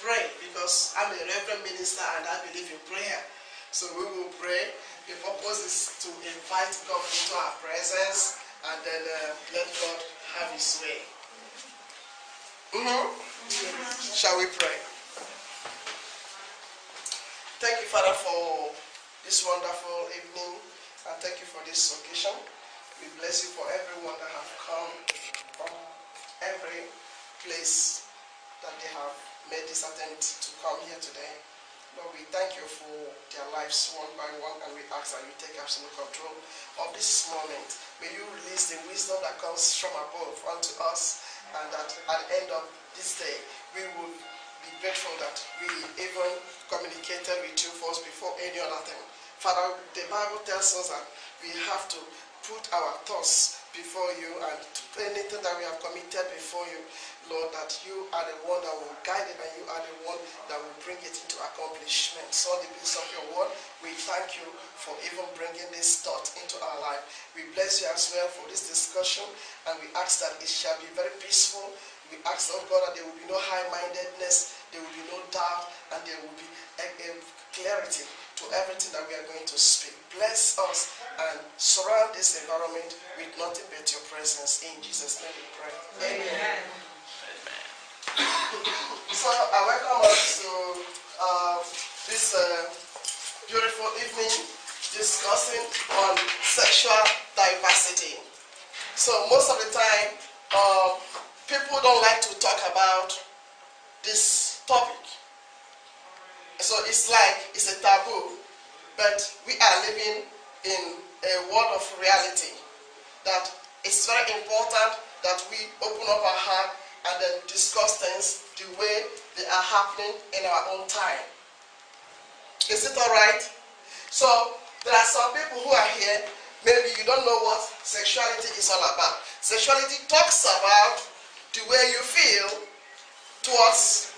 pray because I'm a reverend minister and I believe in prayer. So we will pray. The purpose is to invite God into our presence and then let God have his way. Shall we pray? Thank you, Father, for this wonderful evening, and thank you for this occasion. We bless you for everyone that have come from every place that they have made this attempt to come here today. Lord, we thank you for their lives one by one, and we ask that you take absolute control of this moment. May you release the wisdom that comes from above unto us, and that at the end of this day, we will be grateful that we even communicated with you first before any other thing. Father, the Bible tells us that we have to put our thoughts before you, and anything that we have committed before you, Lord, that you are the one that will guide it, and you are the one that will bring it into accomplishment. So the peace of your word, we thank you for even bringing this thought into our life. We bless you as well for this discussion, and we ask that it shall be very peaceful. We ask, oh God, that there will be no high-mindedness, there will be no doubt, and there will be a clarity to everything that we are going to speak. Bless us and surround this environment with nothing but your presence. In Jesus' name we pray. Amen. So I welcome us to this beautiful evening discussing on sexual diversity. So most of the time, people don't like to talk about this topic. So it's like it's a taboo, but we are living in a world of reality that it's very important that we open up our heart and then discuss things the way they are happening in our own time. Is it all right? So there are some people who are here, maybe you don't know what sexuality is all about. Sexuality talks about the way you feel towards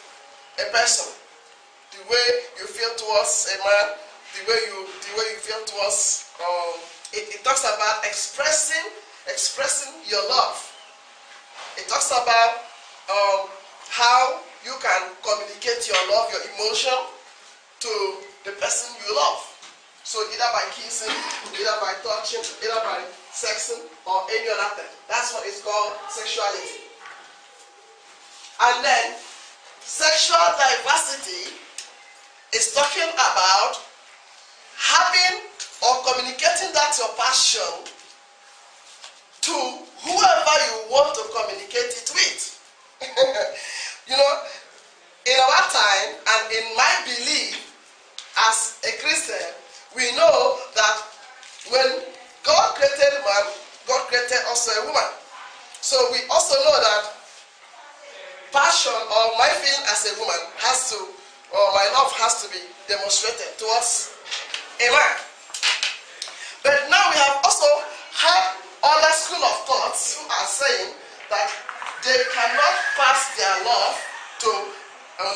a person, the way you feel towards a man, the way you feel towards it talks about expressing your love. It talks about how you can communicate your love, your emotion to the person you love. So either by kissing, either by touching, either by sexing, or any other thing. That's what is called sexuality. And then sexual diversity is talking about having or communicating that your passion to whoever you want to communicate it with. You know, in our time and in my belief as a Christian, we know that when God created man, God created also a woman. So we also know that passion or my feeling as a woman has to, or my love has to be demonstrated towards a man. But now we have also had other school of thoughts who are saying that they cannot pass their love to,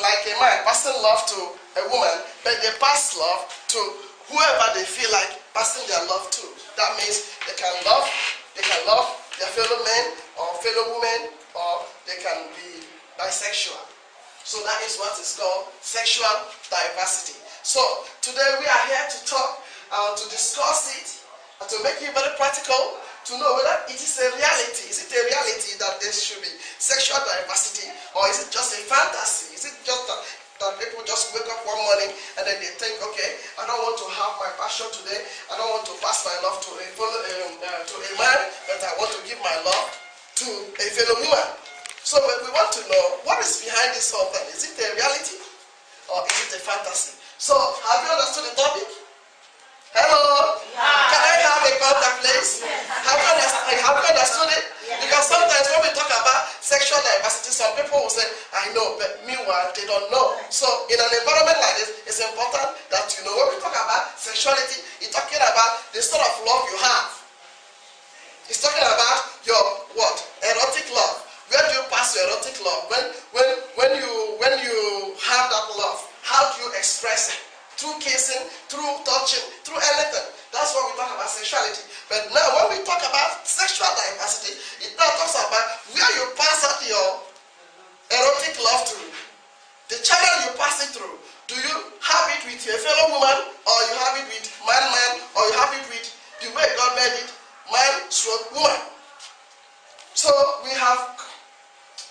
like a man passing love to a woman, but they pass love to whoever they feel like passing their love to. That means they can love their fellow men or fellow women, or they can be bisexual. So that is what is called sexual diversity. So today we are here to talk, to discuss it, and to make it very practical, to know whether it is a reality. Is it a reality that there should be sexual diversity, or is it just a fantasy? Is it just that people just wake up one morning and then they think, okay, I don't want to have my passion today, I don't want to pass my love to a man, but I want to give my love to a fellow woman. So we want to know what is behind this whole thing. Is it a reality or is it a fantasy? So have you understood the topic? Hello? Yeah. Can I have a contact, please? Have you understood it? Yeah. Because sometimes when we talk about sexual diversity, some people will say, I know, but meanwhile, they don't know. So in an environment like this, it's important that you know. When we talk about sexuality, it's talking about the sort of love you have. It's talking about your what? Erotic love. Where do you pass your erotic love? When you have that love, how do you express it? Through kissing, through touching, through anything. That's what we talk about sexuality. But now when we talk about sexual diversity, it now talks about where you pass out your erotic love to. The channel you through. Do you have it with your fellow woman, or you have it with man, or you have it with the way God made it, man/woman? So we have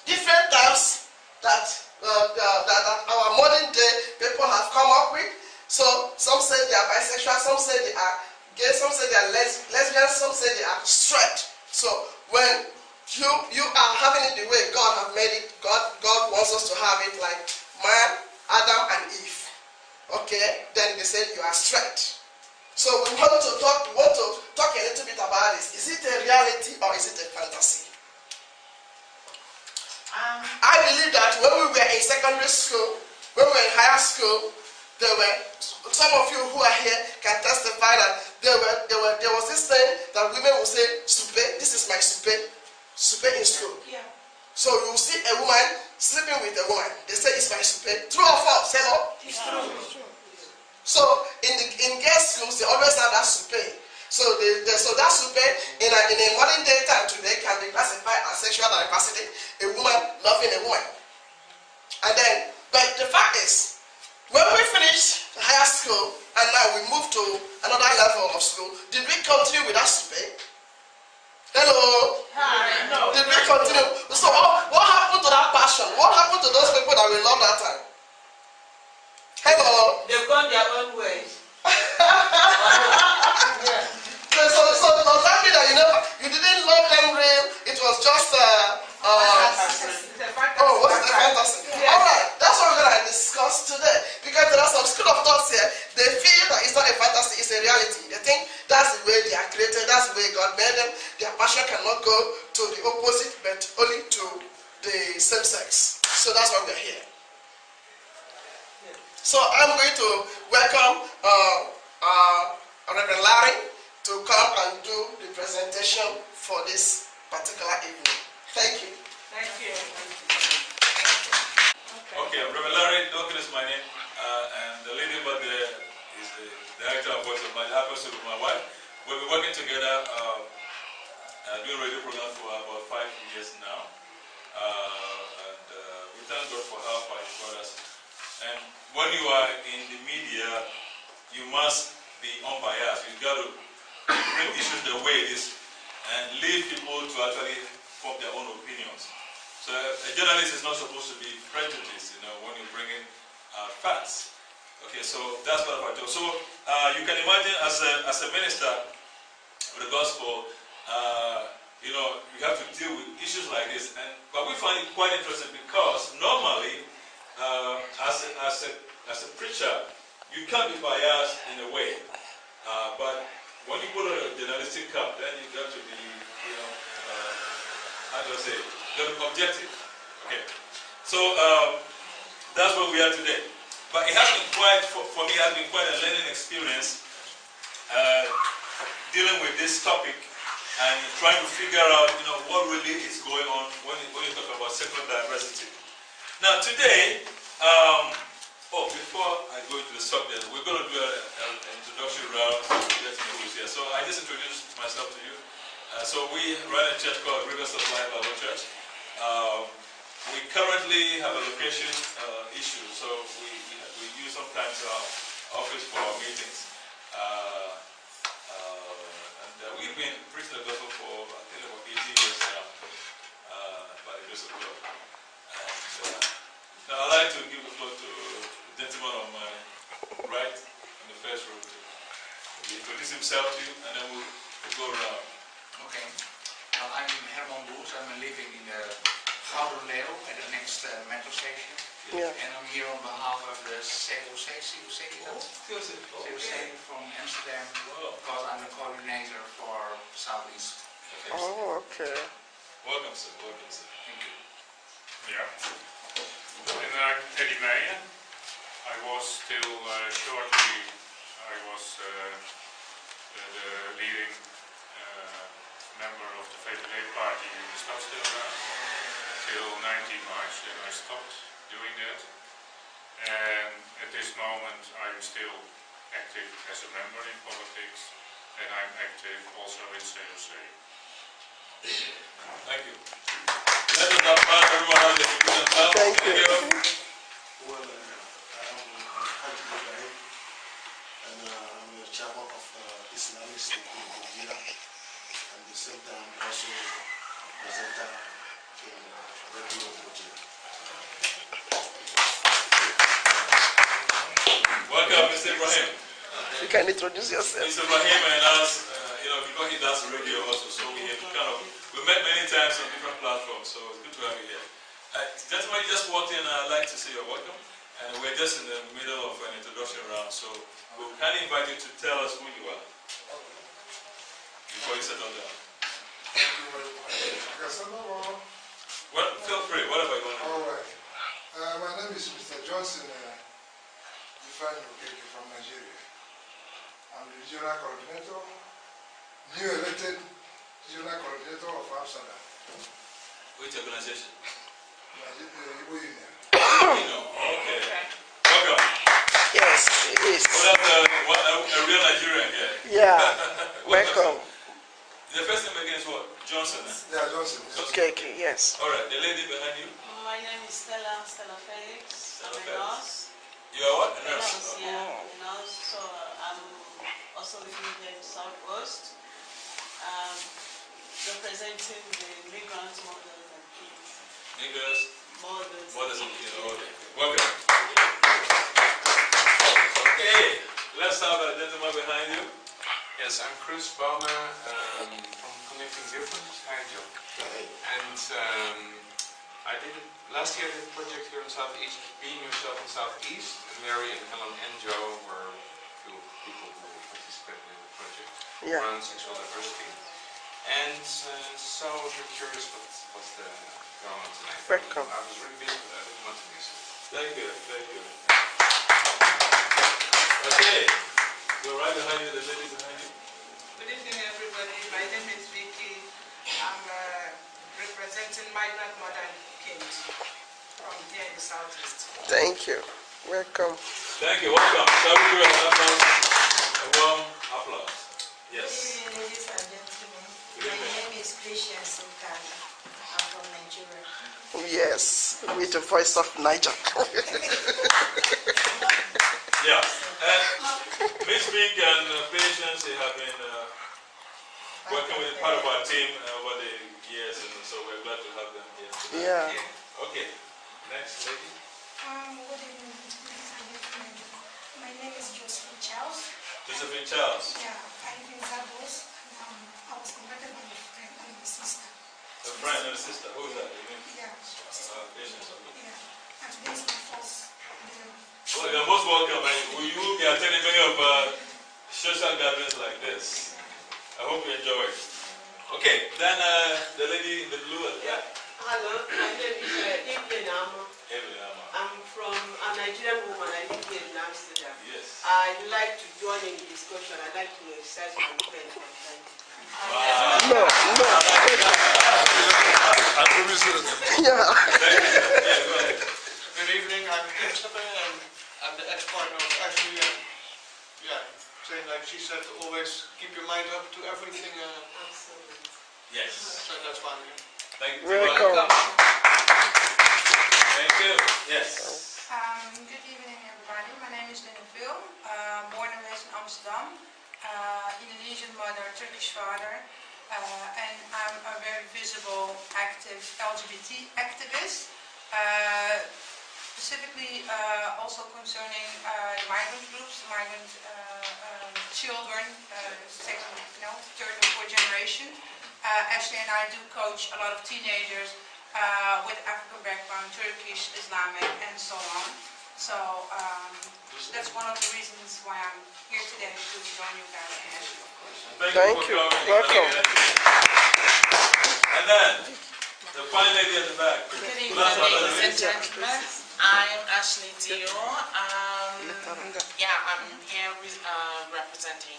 different types that our modern day people have come up with. So some say they are bisexual, some say they are gay, some say they are lesbian, some say they are straight. So when you are having it the way God have made it, God wants us to have it like man, Adam and Eve. Okay, then they say you are straight. So we want to talk a little bit about this. Is it a reality or is it a fantasy? I believe that when we were in secondary school, when we were in higher school, there were some of you who are here can testify that there was this thing that women would say, "Soupe, this is my soupe in school." Yeah. So you will see a woman sleeping with a woman. They say it's my soupe. True or false? Say no. It's true. So in girls' schools they always have that soupe. So that soupe in a modern day time today can be classified as sexual diversity, a woman loving a woman. And then, but the fact is, when we finish higher school and now we move to another level of school, did we continue with that soupe? Hello? Hi. No. Did we continue? So what happened to that passion? What happened to those people that we loved that time? Hello? They've gone their own ways. So does that mean that you didn't love them real? It was just what's the fantasy? Yes. Alright, that's what we're gonna discuss today. Because there are some school of thoughts here, they feel that it's not a fantasy, it's a reality. They think that's the way they are created, that's the way God made them. Their passion cannot go to the opposite, but only to the same sex. So that's why we're here. So I'm going to welcome Reverend Larry to come and do the presentation for this particular evening. Thank you. Thank you. Okay, Reverend Larry Duncan is my name, and the lady over there is the director of Voice of Naija, happens to be my wife. We've been working together doing radio programs for about 5 years now, and we thank God for how far He brought us. And when you are in the media, you must be unbiased. You've got to bring issues the way it is and leave people to actually form their own opinions. So a journalist is not supposed to be prejudiced, when you bring in facts. Okay, so that's what I do. So you can imagine as a minister with the gospel, you have to deal with issues like this. But we find it quite interesting because normally, as a preacher, you can't be biased in a way. But when you put on a journalistic cap, then you got to be, how do I say, objective. Okay. So that's where we are today. But it has been quite, for me, it has been quite a learning experience dealing with this topic and trying to figure out, what really is going on when you talk about sexual diversity. Now today, before I go into the subject, we're going to do an introduction round to get to know who's here. So I just introduced myself to you. So we run a church called Rivers of Life Bible Church. We currently have a location issue, so we use sometimes our office for our meetings. And we've been preaching the gospel for, I think, about 18 years now, by the grace of God. And now I'd like to give the floor to the gentleman on my right, in the first row, to introduce himself to you, and then we'll go around. Okay. I'm Herman Boers. I'm living in the Gouden Leeuw at the next metro station. Yeah. And I'm here on behalf of the COC from Amsterdam, because I'm the coordinator for Southeast. Oh, okay. Welcome, sir. Welcome, sir. Thank you. Ja, en Eddie Meijer. I was till shortly, I was the leading member of the VVD party in the Stadsdeelraad till 19 March, then I stopped doing that. And at this moment I'm still active as a member in politics, and I'm active also in COC. Thank you. Let us applaud everyone else that you themselves. Thank you. Well, welcome Mr. Ibrahim. You can introduce yourself. Mr. Ibrahim and us, because he does radio also, so we met many times on different platforms, so it's good to have you here. Gentlemen, you just walked in, I'd like to say you're welcome. And we're just in the middle of an introduction round, so we'll kind of invite you to tell us who you are before you settle down. Thank you very much. Well, feel free, whatever you want to do. All right. My name is Mr. Johnson Ifeanyi Okeke from Nigeria. I'm the regional coordinator, new elected regional coordinator of Amsterdam. Which organization? Igbo Union. Okay. Welcome. Yes, it is. Well, that's a real Nigerian here. Yeah, welcome. The first name again is what? Johnson? Yeah, Johnson. Okay, yes. All right, the lady behind you? My name is Stella Felix. I'm a nurse. You are what? A A nurse? nurse, yeah. A nurse. So I'm also living here in the Southwest, representing the migrant mothers and kids. Niggas? Mothers and kids. Okay. Welcome. Okay, let's have a gentleman behind you. Yes, I'm Chris Baumer from Connecting Difference, Nigel. And I did it last year. I did a project here in Southeast, Being Yourself in Southeast. And Mary and Helen and Joe were a few people who participated in the project around sexual diversity. And so I was really curious what's going on tonight. Welcome. I was really busy, but I didn't want to miss it. Thank you, thank you. Okay, go right behind you, the lady behind you. Good evening, everybody. My name is Vicky. I'm representing migrant mother and kids from here in the Southeast. Thank you. Welcome. Thank you, welcome. Shall we do a warm applause? Yes. Good evening, ladies and gentlemen. My name is Patience Ukana. I'm from Nigeria. Yes, with the voice of Niger. Yeah. Miss Vic and Patience, they have been working with part of our team over the years, and so we're glad to have them here today. Yeah. Okay. Next lady. Good evening, ladies and gentlemen. My name is Josephine Charles. Josephine Charles. Yeah, I live in Zabos. I was converted by a friend and a sister. A friend and a sister. Who is that? You mean? Yeah. Patience. Okay. Yeah. And today is my first day. Well, you're most welcome, and will you be attending many of social gatherings like this? I hope you enjoy it. Okay, then the lady in the blue at the back. Hello, my name is Evelyn Ama. Evelyn Ama. I'm a Nigerian woman. I live here in Amsterdam. Yes. I'd like to join in the discussion. I'd like to exercise my pen from time to time. No. I promise you. Yeah. Yeah, go ahead. Good evening, I'm Christopher, and I'm the ex-partner of Ashley, and saying like she said, always keep your mind up to everything, Absolutely. Yes. so that's fine. Thank you. Welcome. Thank you. Yes. Good evening, everybody. My name is Lynn Phil. Born and raised in Amsterdam. Indonesian mother, Turkish father. And I'm a very visible, active LGBT activist. Specifically also concerning the migrant groups, the migrant children, third and fourth generation. Ashley and I do coach a lot of teenagers with African background, Turkish, Islamic, and so on. So that's one of the reasons why I'm here today to join you guys and Ashley, of course. Thank you. Welcome. And then, the fine lady at the back. Good evening, ladies and gentlemen. I'm Ashley Dio. I'm here representing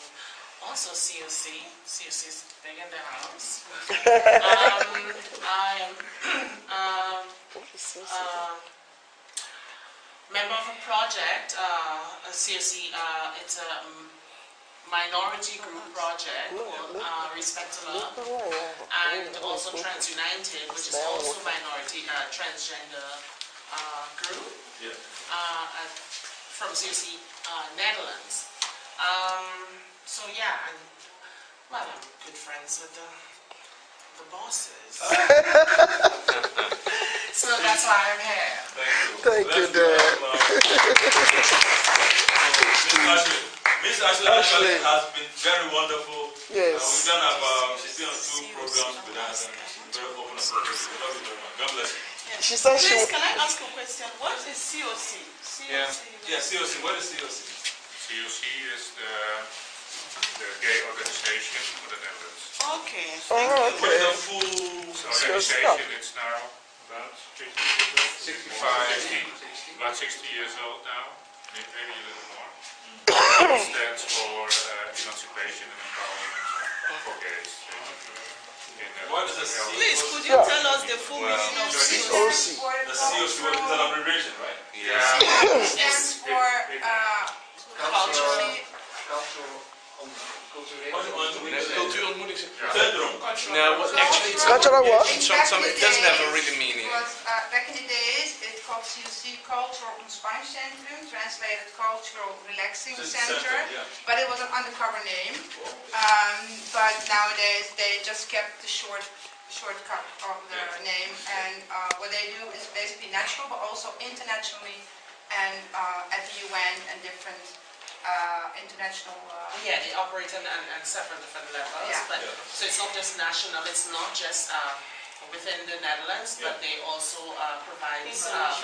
also COC. COC is big in the house. I am member of a project, COC. It's a minority group project called Respect to Love, and also Trans United, which is also minority transgender group from COC Netherlands. So yeah, I'm good friends with the bosses. So that's why I'm here. Thank you. Thank you, Dad. Miss Ashley has been very wonderful. Yes. We've done about, she's been on 2 programs with us and she's very open and progressive. We love you very much. God bless you. She said she Please, would. can I ask a question? What is COC? Yeah. Yeah, COC. What is COC? COC is the gay organization for the Netherlands. Okay. Oh, What is okay. the full The organization, it's now about 50 years old. 65. About 60 years old now, maybe a little more. It stands for emancipation and empowerment for gays. What is a Please, could you tell us the full meaning of COC? The COC is an abbreviation, right? Yeah. It stands for Cultural. No, well, actually, it's Cultural what? it doesn't have a really meaning. Back in the days, it's called COC, Cultural Ontspanningscentrum, translated Cultural Relaxing Center, yeah. but it was an undercover name. But nowadays, they just kept the shortcut of the name, and what they do is basically national, but also internationally, and at the UN and different international. Yeah, they operate on several different levels. Yeah. But so it's not just national. It's not just within the Netherlands, but they also provide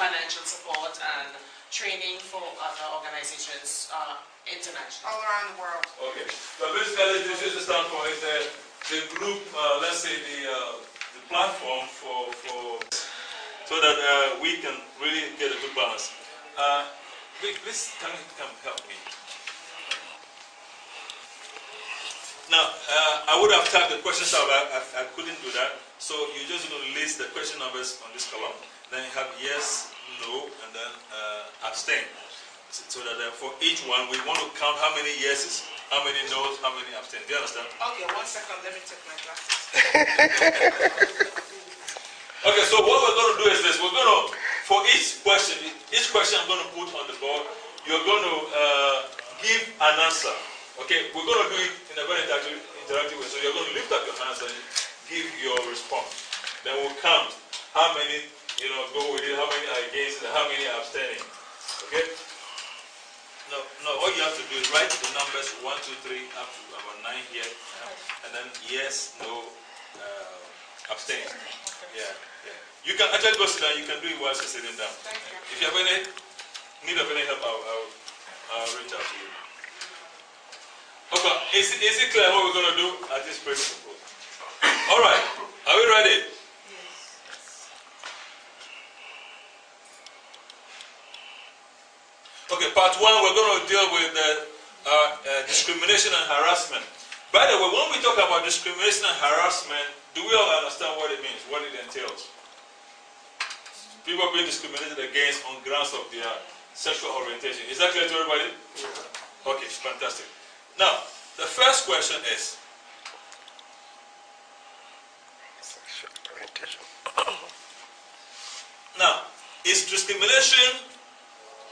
financial support and training for other organizations internationally. All around the world. Okay. But basically, this is the stand for is the group, let's say the platform for so that we can really get a good balance. Please come help me. Now, I would have typed the questions out, but I couldn't do that. So you're just going to list the question numbers on this column. Then you have yes, no, and then abstain. So that for each one, we want to count how many yeses, how many no's, how many abstain. Do you understand? Okay, 1 second, let me take my glasses. Okay, so what we're going to do is this. We're going to, for each question I'm going to put on the board, you're going to give an answer. Okay, we're going to do it in a very interactive way. So you're going to lift up your hands and give your response. Then we'll count how many, go with it, how many are against, and how many are abstaining. Okay? No, all you have to do is write the numbers 1, 2, 3, up to about 9 here. And then yes, no, abstain. Yeah. You can actually go sit down. You can do it while you're sitting down. If you have any need of any help, I'll reach out to you. Okay, is it clear what we're going to do? I just pretty simple. All right, are we ready? Yes. Okay, part 1, we're going to deal with discrimination and harassment. By the way, when we talk about discrimination and harassment, do we all understand what it means, what it entails? People being discriminated against on grounds of their sexual orientation. Is that clear to everybody? Okay, fantastic. Now, the first question is, Sexual orientation. now, is discrimination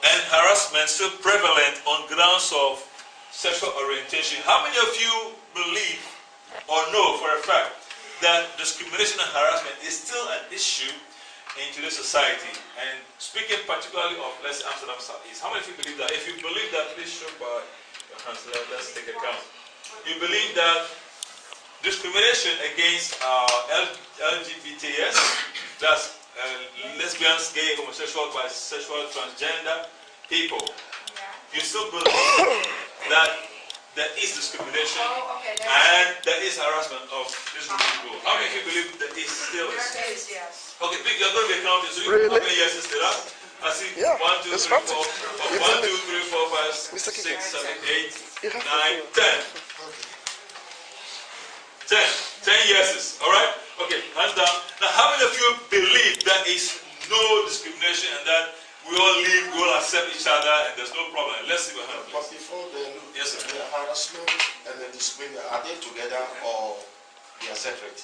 and harassment still prevalent on grounds of sexual orientation? How many of you believe or know for a fact that discrimination and harassment is still an issue in today's society? And speaking particularly of, let's say, Amsterdam Southeast, how many of you believe that? If you believe that, please show by your hands. Let's take a count. You believe that discrimination against LGBTs, that's lesbians, gay, homosexual, bisexual, transgender people, you still believe that there is discrimination and there is harassment of this group of people. How many of you believe that it still is? Yes. Okay, you're going to be counting, so you Really? how many yeses there are? I see 1, 2, 3, 4, 1, 2, 3, 4, 5, 6, 7, 8, 9, 10. 10 yeses, alright? Okay, hands down. Now, how many of you believe there is no discrimination and that we all live, we all accept each other and there's no problem? Let's see what happens. But before the harassment and the discrimination, are they together or they are separate?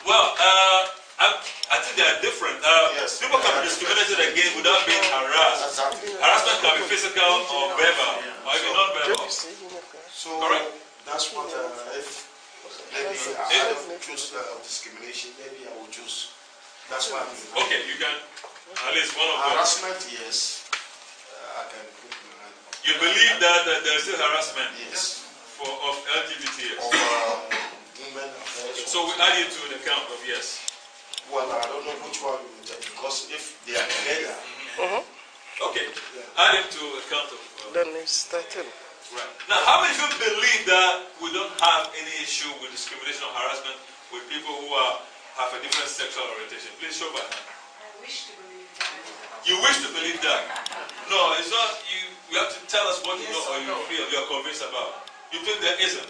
Well, I think they are different. Yes, people can be discriminated against without being harassed. Exactly. Harassment can be physical or verbal, or even non-verbal. So, correct? That's what, if maybe I don't choose discrimination, maybe I will choose. That's why I'm doing. Okay, you can, at least one of them. Harassment, yes. I can put my hand. You You believe that there is still harassment Yes. of LGBTs? Of women. So we add it to the count of yes. Well, I don't know which one you will take because if they are together. Okay. Yeah. Add it to a count of. Then it's 13. Right. Now, how many of you believe that we don't have any issue with discrimination or harassment with people who have a different sexual orientation? Please show by hand. I wish to believe that. You wish to believe that? No, it's not. You have to tell us what you know or you feel you are convinced about. You think there isn't?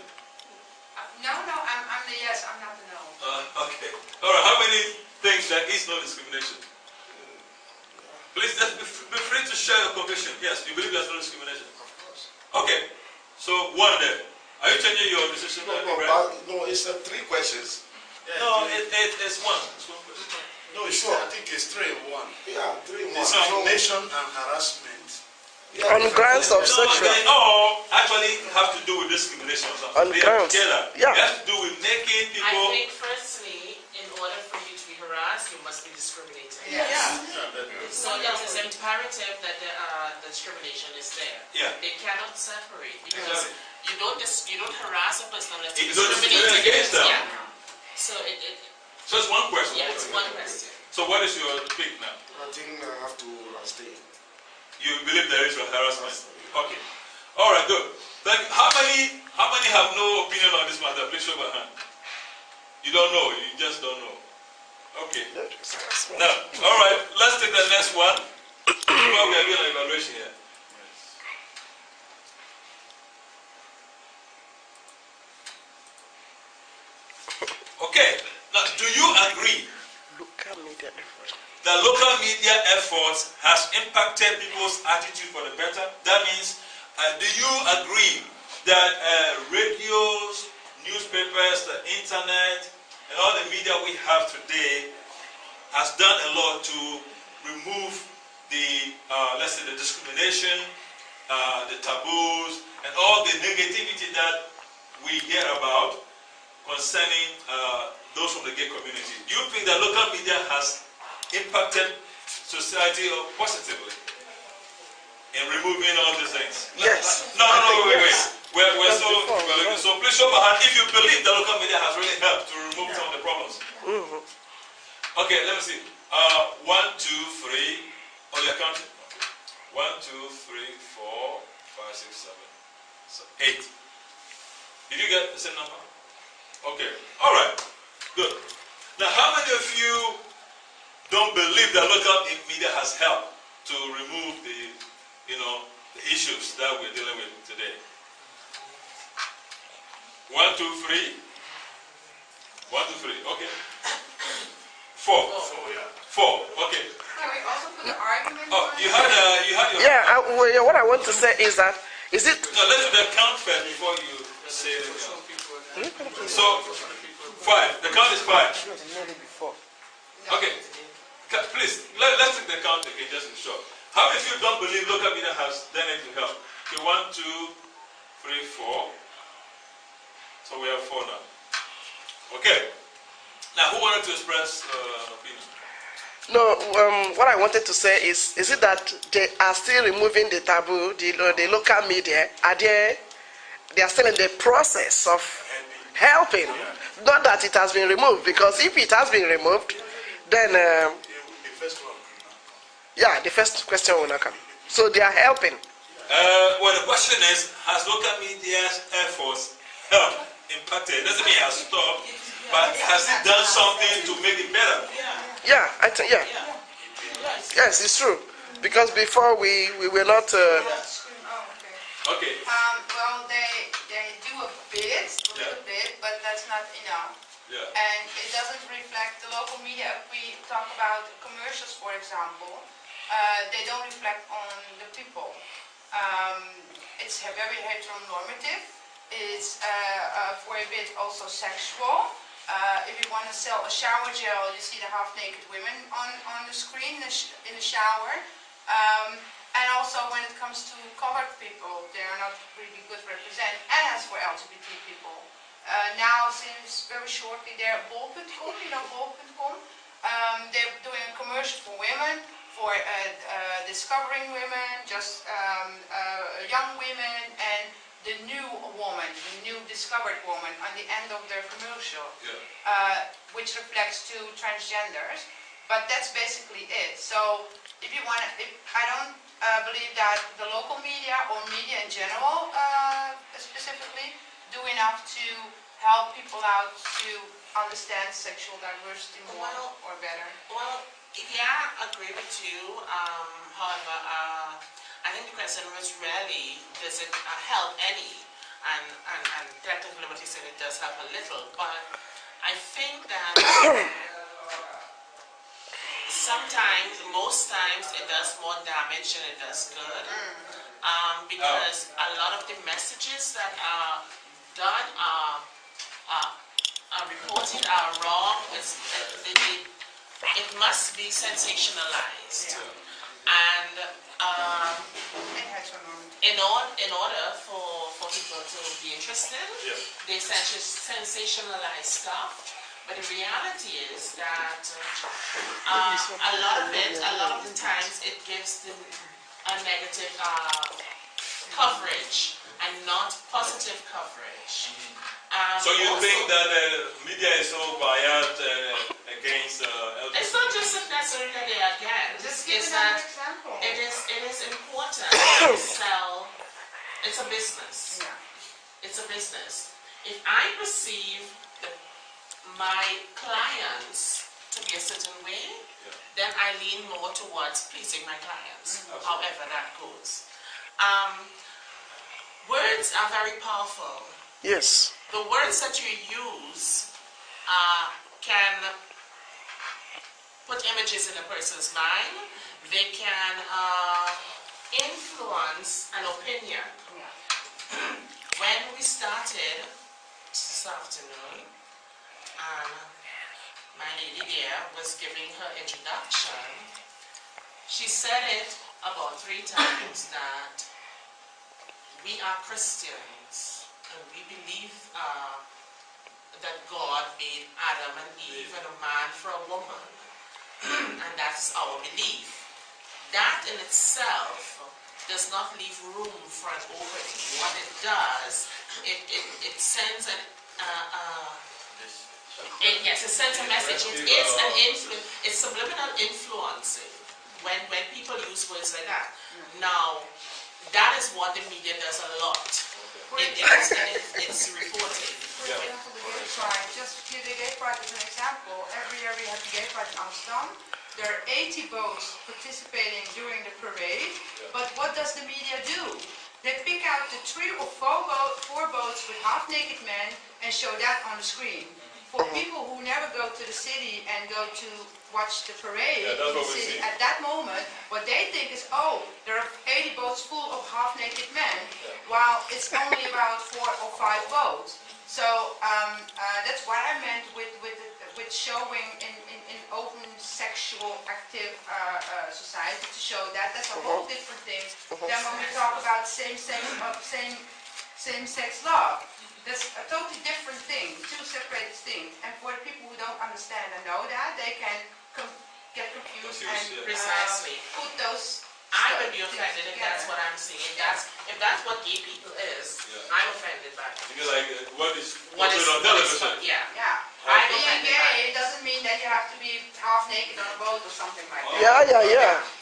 No, I'm the yes, I'm not the no. Okay. All right. How many think there is no discrimination? Please just be free to share your conviction. Yes, you believe there's no discrimination. Of course. Okay. So one there. Are you changing your decision? No, it's 3 questions. Yeah, no, it's one. It's one question. No, sure. I think it's 3 in 1. Yeah, 3 in 1. Discrimination and harassment. Yeah, on grounds of sexual. They all actually have to do with discrimination. On grounds. Yeah. It has to do with making people. I think firstly, in order for you to be harassed, you must be discriminated. Yes. So it is imperative that the discrimination is there. Yeah. They cannot separate because you don't harass a person unless you don't discriminate against them. Yeah. So So it's one question. Yeah, it's one question. So what is your pick now? I think I have to stay. You believe there is harassment? Okay. All right, good. Thank you. How many have no opinion on this matter? Please show your hand. You don't know. You just don't know. Okay. Now, all right. Let's take the next one. Well, we are doing an evaluation here. Okay. Now, do you agree? Local media effort. The local media efforts has impacted people's attitude for the better. That means, do you agree that radios, newspapers, the internet, and all the media we have today has done a lot to remove the, let's say, the discrimination, the taboos, and all the negativity that we hear about concerning those from the gay community? Do you think that local media has impacted society positively in removing all these things? Yes. No, wait. So please show my hand if you believe the local media has really helped to remove some of the problems. Okay, let me see. 1, 2, 3. Oh, you're counting. 1, 2, 3, 4, 5, 6, 7, 8. Did you get the same number? Okay. All right. Good. Now, how many of you don't believe that local media has helped to remove the issues that we're dealing with today? 1, 2, 3. 1, 2, 3. Okay. 4. 4. Okay. Can we also put an argument? Oh, you had your. Yeah. What I want to say is that is it? No, let's do the count first before you say anything. So 5. The count is 5. Okay. Please, let's take the count again just to be sure. How many of you don't believe local media has done anything to help? Okay, 1, 2, 3, 4. So we have 4 now. Okay. Now, who wanted to express an opinion? No, what I wanted to say is it that they are still removing the taboo, the local media, they are still in the process of helping. Not that it has been removed, because if it has been removed, then, the first question will not come. So they are helping. Well, the question is, has local media's efforts helped, impacted? It doesn't mean it has stopped, but has it done something to make it better? Yeah, I think, yeah. Yes, it's true. Because before we were not... Okay. Well, they do a little bit, but that's not enough. Yeah. And it doesn't reflect the local media. If we talk about commercials, for example, they don't reflect on the people. It's very heteronormative. It's for a bit also sexual. If you want to sell a shower gel, you see the half-naked women on the screen in the shower. And also when it comes to colored people, they are not really good represented. And as for LGBT people, now since very shortly they're bol.com, you know bol.com. They're doing a commercial for women, for discovering women, just young women, and the new woman, the new discovered woman on the end of their commercial, which reflects to transgenders. But that's basically it. So if you want to, I don't believe that the local media or media in general specifically do enough to help people out to understand sexual diversity more or better. Well, yeah, I agree with you. However, I think the question was really, does it help any? And technically what you said, it does help a little, but I think that sometimes, most times, it does more damage than it does good. Because a lot of the messages that are done are reported are wrong. It must be sensationalized. And in order for people to be interested, they sensationalize stuff. But the reality is that a lot of the times it gives them a negative coverage and not positive coverage. So you think that the media is so biased against LGBT? It's not just necessarily that they are against. It's that it is important to sell. It's a business. It's a business. If I perceive my clients to be a certain way, then I lean more towards pleasing my clients, however that goes. Words are very powerful. Yes. The words that you use can put images in a person's mind. They can influence an opinion. When we started this afternoon, my lady there was giving her introduction. She said it about 3 times that we are Christians and we believe that God made Adam and Eve and a man for a woman. And that's our belief. That in itself does not leave room for an opening. What it does, it sends an yes, it sends a message. It is an influence. It's subliminal influencing when people use words like that. Now, that is what the media does a lot. It's reporting. For example, the gay pride. Just give the gay pride as an example. Every year we have the gay pride in Amsterdam. There are 80 boats participating during the parade. But what does the media do? They pick out the 3 or 4 boats with half-naked men and show that on the screen. For people who never go to the city and go to watch the parade in the city at that moment, what they think is, oh, there are 80 boats full of half-naked men, while it's only about 4 or 5 boats. So that's what I meant with showing in open sexual active society, to show that that's a whole different thing than when we talk about same-sex love. That's a totally different thing, 2 separate things. And for the people who don't understand and know that, they can get confused and put those. I would be offended if that's what I'm seeing. If that's what gay people is, I'm offended by it. Because like what is on television? Being gay doesn't mean that you have to be half naked on a boat or something like that.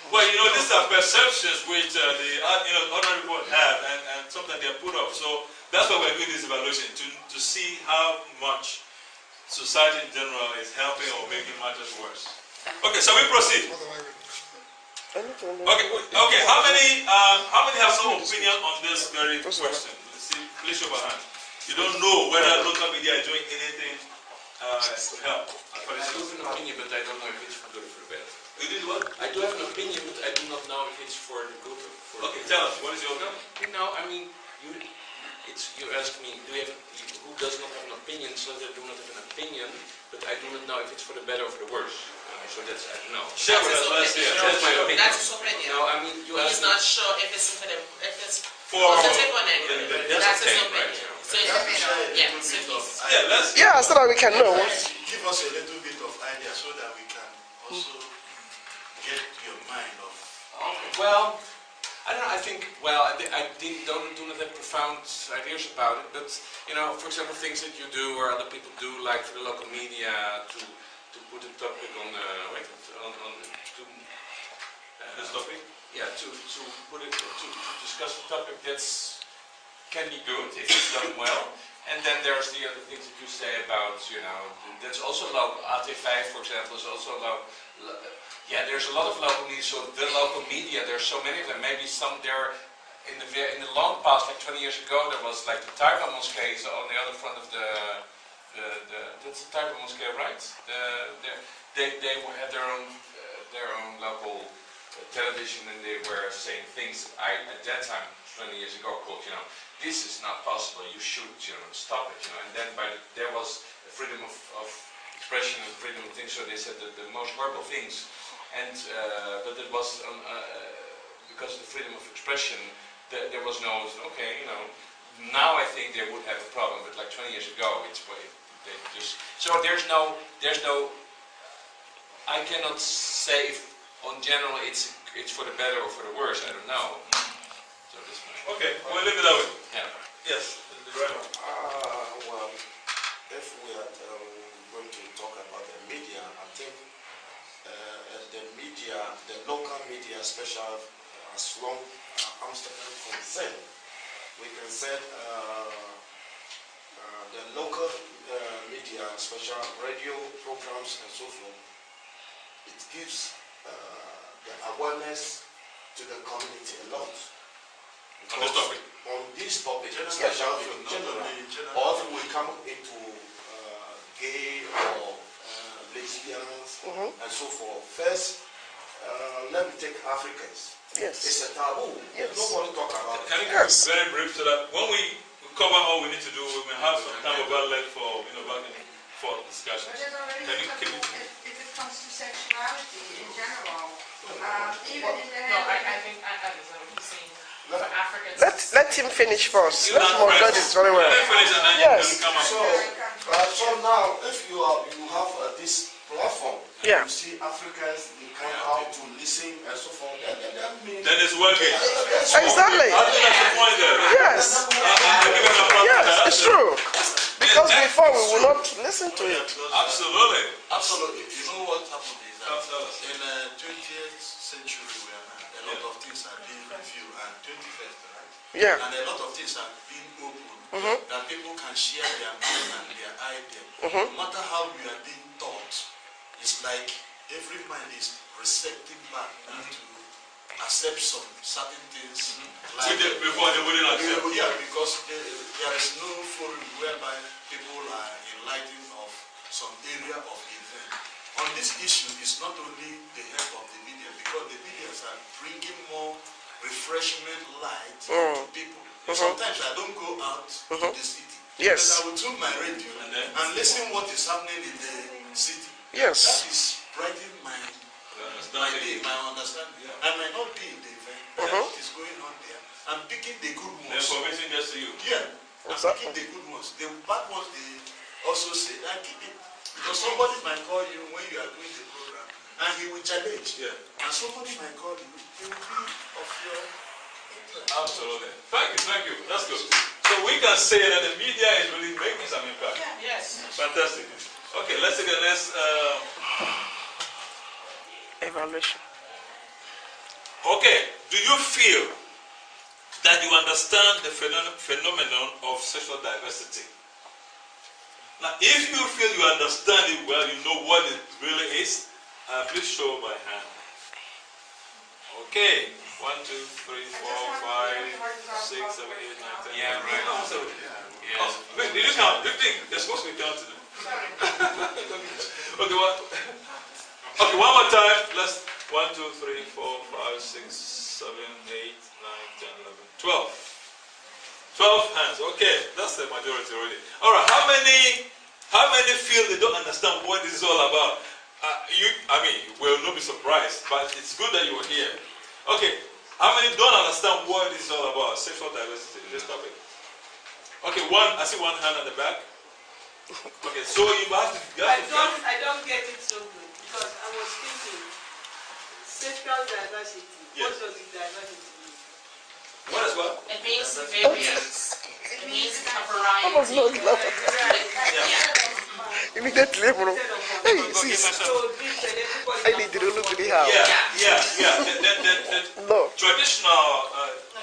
Well, you know, these are perceptions which the other people have, and sometimes they are put off. So that's why we're doing this evaluation, to see how much society in general is helping or making matters worse. Okay, so we proceed. Okay. How many have some opinion on this very question? Let's see, please show your hand. You don't know whether local media is doing anything to help. I do have an opinion, but I don't know if it's for good or for the better. You did what? I do have an opinion, but I do not know if it's for the good or for the better. Okay, tell us, what is your opinion? No, I mean, you ask me, who does not have an opinion, so that I do not have an opinion, but I do not know if it's for the better or for the worse. So that's, I don't know. Share with us, that's my opinion. That's his opinion. No, I mean, he's not sure if it's positive or negative. That's his opinion. So it's so that we can know. Give us a little bit of idea so that we can also get your mind off? Okay. Well, I don't know. I think. Well, I do not have profound ideas about it, but you know, for example, things that you do or other people do, like for the local media, to put a topic on this topic. Yeah, to put it to discuss the topic can be good if it's done well. And then there's the other things that you say about, you know, that's also local. AT5, for example, is also local. Yeah, there's a lot of local media. So the local media, there's so many of them. Maybe some there in the long past, like 20 years ago, there was like the Taiwan Mosque on the other front of that's the Taiwan Mosque, right? They had their own local television, and they were saying things that at that time, 20 years ago, called, you know, this is not possible, you should, you know, stop it, you know. And then there was freedom of expression and freedom of things, so they said that the most horrible things, and but it was because of the freedom of expression, there was no, okay, you know. Now I think they would have a problem, but like 20 years ago, they just, so there's no, I cannot say if on general it's for the better or for the worse, I don't know. So this okay, we'll leave it that way. Yeah. Yes. Well, if we are going to talk about the media, I think the local media, especially as long as Amsterdam concerned, we can say the local media, especially radio programs and so forth, it gives the awareness to the community a lot. On this topic? On this topic, especially in general, or if we come into gay or lesbians and so forth. First, let me take Africans. Yes. It's a taboo. Yes. Nobody talk about it. Can you be very brief so that when we cover all we need to do, we may have some time of outlet for, you know, back and forth discussions. Can you if it comes to sexuality in general, even in the No, I think I understand what he's saying. For Africans. Let him finish first. Let him get this very well. Let him finish and then Yes. you can come up. So now, if you have this platform, Yeah. you see Africans, they come out to listen and so forth, that means... Then it's working. Exactly. I think that's the point there. Yes. Yes, it's true. Because before we will not listen to it. Absolutely. Absolutely. You know what happened is that in the 20th century we are now, a lot of things are being reviewed, and 21st, right? Yeah. And a lot of things are being opened, that people can share their mind and their idea. No matter how we are being taught, it's like every mind is receptive back to accept some certain things. Like before they wouldn't accept. Yeah, because there is no forum whereby people are enlightened of some area of event. On this issue, it's not only the help of the media, because the media are bringing more refreshment light to people. Sometimes I don't go out to the city. Yes. But I will tune my radio and listen what is happening in the city. Yes. That is brightening my day, my understanding. Yeah. I might not be in the event, but what is going on there. I'm picking the good ones. The information gets to you. Yeah. I'm picking the good ones. The bad ones, they also say, I keep it. Because somebody might call you when you are doing the program, and he will challenge. Yeah. And somebody might call you, he will be of your interest. Absolutely. Thank you. That's good. So we can say that the media is really making some impact. Yeah. Yes. Fantastic. Okay, let's take the next Evaluation. Okay, do you feel that you understand the phenomenon of sexual diversity? Now, if you feel you understand it well, you know what it really is, please show by hand. Okay, 1, 2, 3, 4, 5, 6, 7, 8, 9, 10. Yeah, right. Oh, wait, did you count? They're supposed to be counting. Okay, okay, one more time. Let's 1, 2, 3, 4, 5, 6, 7, 8, 9, 10, 11, 12. 12 hands. Okay, that's the majority already. All right, how many feel they don't understand what this is all about? I mean, you will not be surprised, but it's good that you are here. Okay, how many don't understand what this is all about? Sexual diversity, this topic. Okay, I see one hand on the back. Okay, so you have to. I don't get it so good because I was thinking Sexual diversity. Yes. What does the diversity mean? What is what? It means variance. It means a variety. Immediately, bro. Hey, sis. I need to look at the house. Yeah. No. Traditional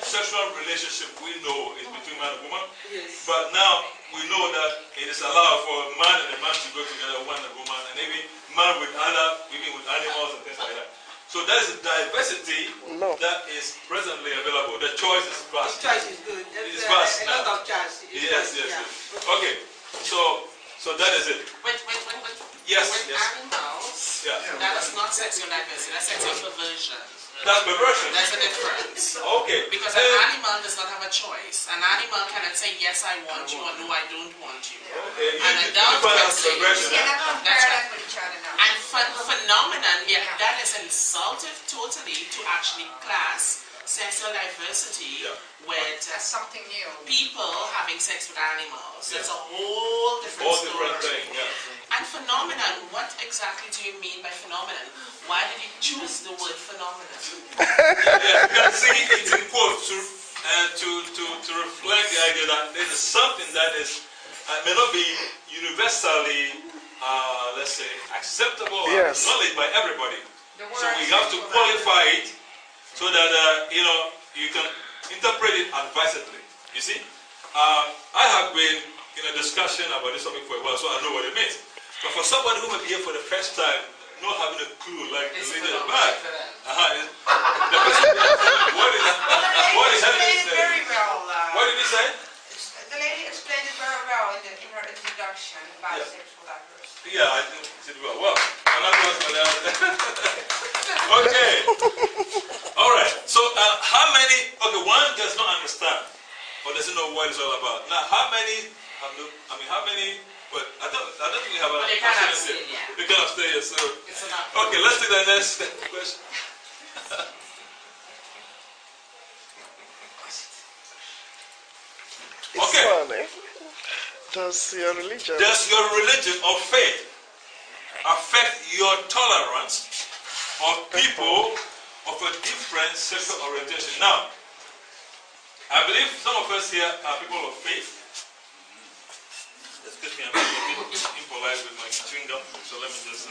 sexual relationship we know is between man and woman. Yes. But now we know that it is allowed for a man and a man to go together, one and a woman, and even man with other, even with animals and things like that. So that is a diversity that is presently available. The choice is vast. The choice is good. It's vast. A lot of choice. Yes. Okay. So that is it. Wait. Yes. With animals, that is not sexual diversity, that's sexual perversion. That's perversion. There's a difference. Okay. Because an animal does not have a choice. An animal cannot say, yes, I want you, or no, I don't want you. Okay. An adult can say, You cannot compare that with each other now. And phenomenon, that is insultive totally to actually class sexual diversity with something new. People having sex with animals. That's a whole different story. Thing, And phenomenon, what exactly do you mean by phenomenon? Why did you choose the word phenomenon? You can see it's in quotes to reflect the idea that this is something that is may not be universally, let's say, acceptable or acknowledged by everybody. So we have to qualify it so that you can interpret it advisedly. You see, I have been in a discussion about this topic for a while, so I know what it means. But for somebody who may be here for the first time, not having a clue, like the lady in the back, the person what is happening? Very well. What did he say? The lady explained it very well in her introduction about sexual diversity. Yeah, I think she did well. I'm not going for that. Okay. All right. So how many? Okay, one does not understand or doesn't know what it's all about. Now, how many? How many? But I don't think we have a. They can't abstain, They can't abstain, so. Okay, let's do the next question. Okay. Does your religion or faith affect your tolerance of people of a different sexual orientation? Now, I believe some of us here are people of faith. Excuse me, I'm being a bit impolite with my chewing gum, so let me just.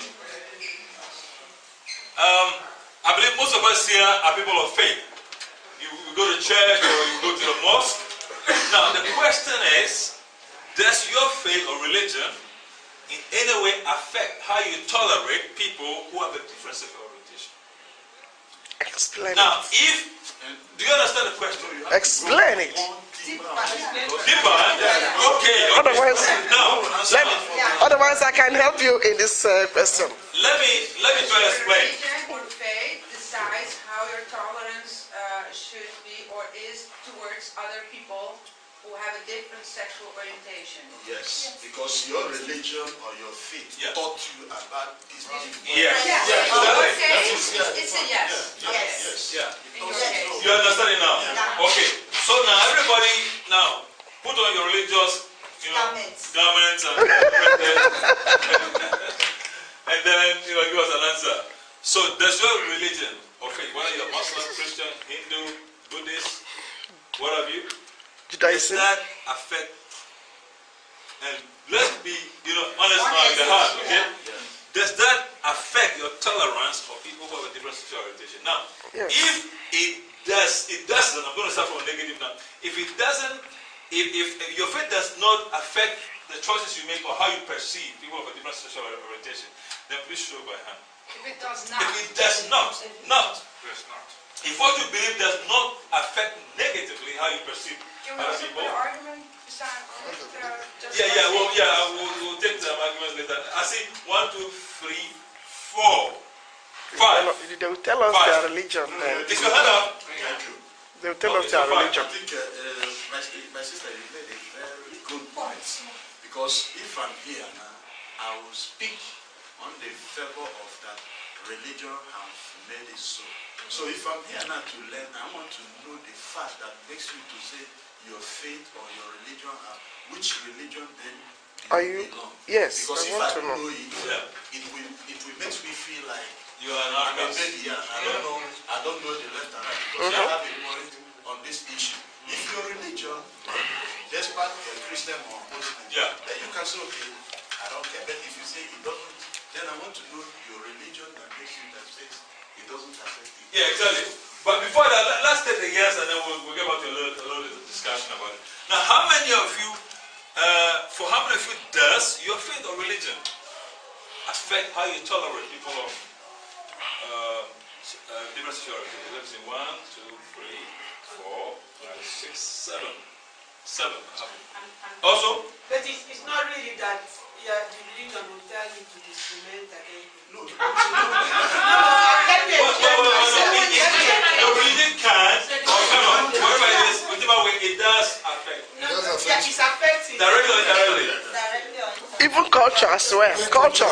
I believe most of us here are people of faith. You go to church or you go to the mosque. Now, the question is, does your faith or religion in any way affect how you tolerate people who have a different sexual orientation? Explain now, do you understand the question? Explain it. Deeper? Okay. Otherwise, I can help you in this question. Let me try to explain. Religion or faith decides how your tolerance should be or is towards other people who have a different sexual orientation. Yes, because your religion or your faith taught you about this. Yes. It's a yes. You understand it now? Okay. So now everybody put on your religious garments and then give us an answer. So does your religion, whether you're Muslim, Christian, Hindu, Buddhist, what have you, does that affect, and let's be honest now in the heart, okay? Does that affect your tolerance for people who have a different sexual orientation? Now, if it doesn't, I'm going to start from a negative now. If it doesn't, if your faith does not affect the choices you make or how you perceive people of a different sexual orientation, then please show by hand. If it does not. If it does not. If what you believe does not affect negatively how you perceive other people. We'll take the arguments later. I see 1, 2, 3, 4, 5. They will tell us their religion. Is your hand up? They will tell us their religion. I think my sister, you made a very good point. Because if I'm here now, I will speak on the favor of that religion have made it so. So if I'm here now to learn, I want to know the fact that makes you to say your faith or your religion, which religion then do you belong? Yes, because I want to know. It will make me feel like You are an I mean, outcast. maybe, yeah, I don't know the left and right, because I have a point on this issue. If your religion, despite a Christian or Muslim, then you can say, okay, I don't care. But if you say it doesn't, then I want to know your religion that makes you that says it doesn't affect you. Yeah, exactly. But before that, let's take the yes, and then we'll get back to a little discussion about it. Now, how many of you, for how many of you does your faith or religion affect how you tolerate people of different sexuality? Let me see, 1, 2, 3, 4, 5, 6, 7. 7. Also? But it's not really that the religion will tell you to discriminate against people. The religion can, or cannot, whatever it is, whichever way it does affect. Yeah, it's affecting. Directly or indirectly? Even culture as well. Culture.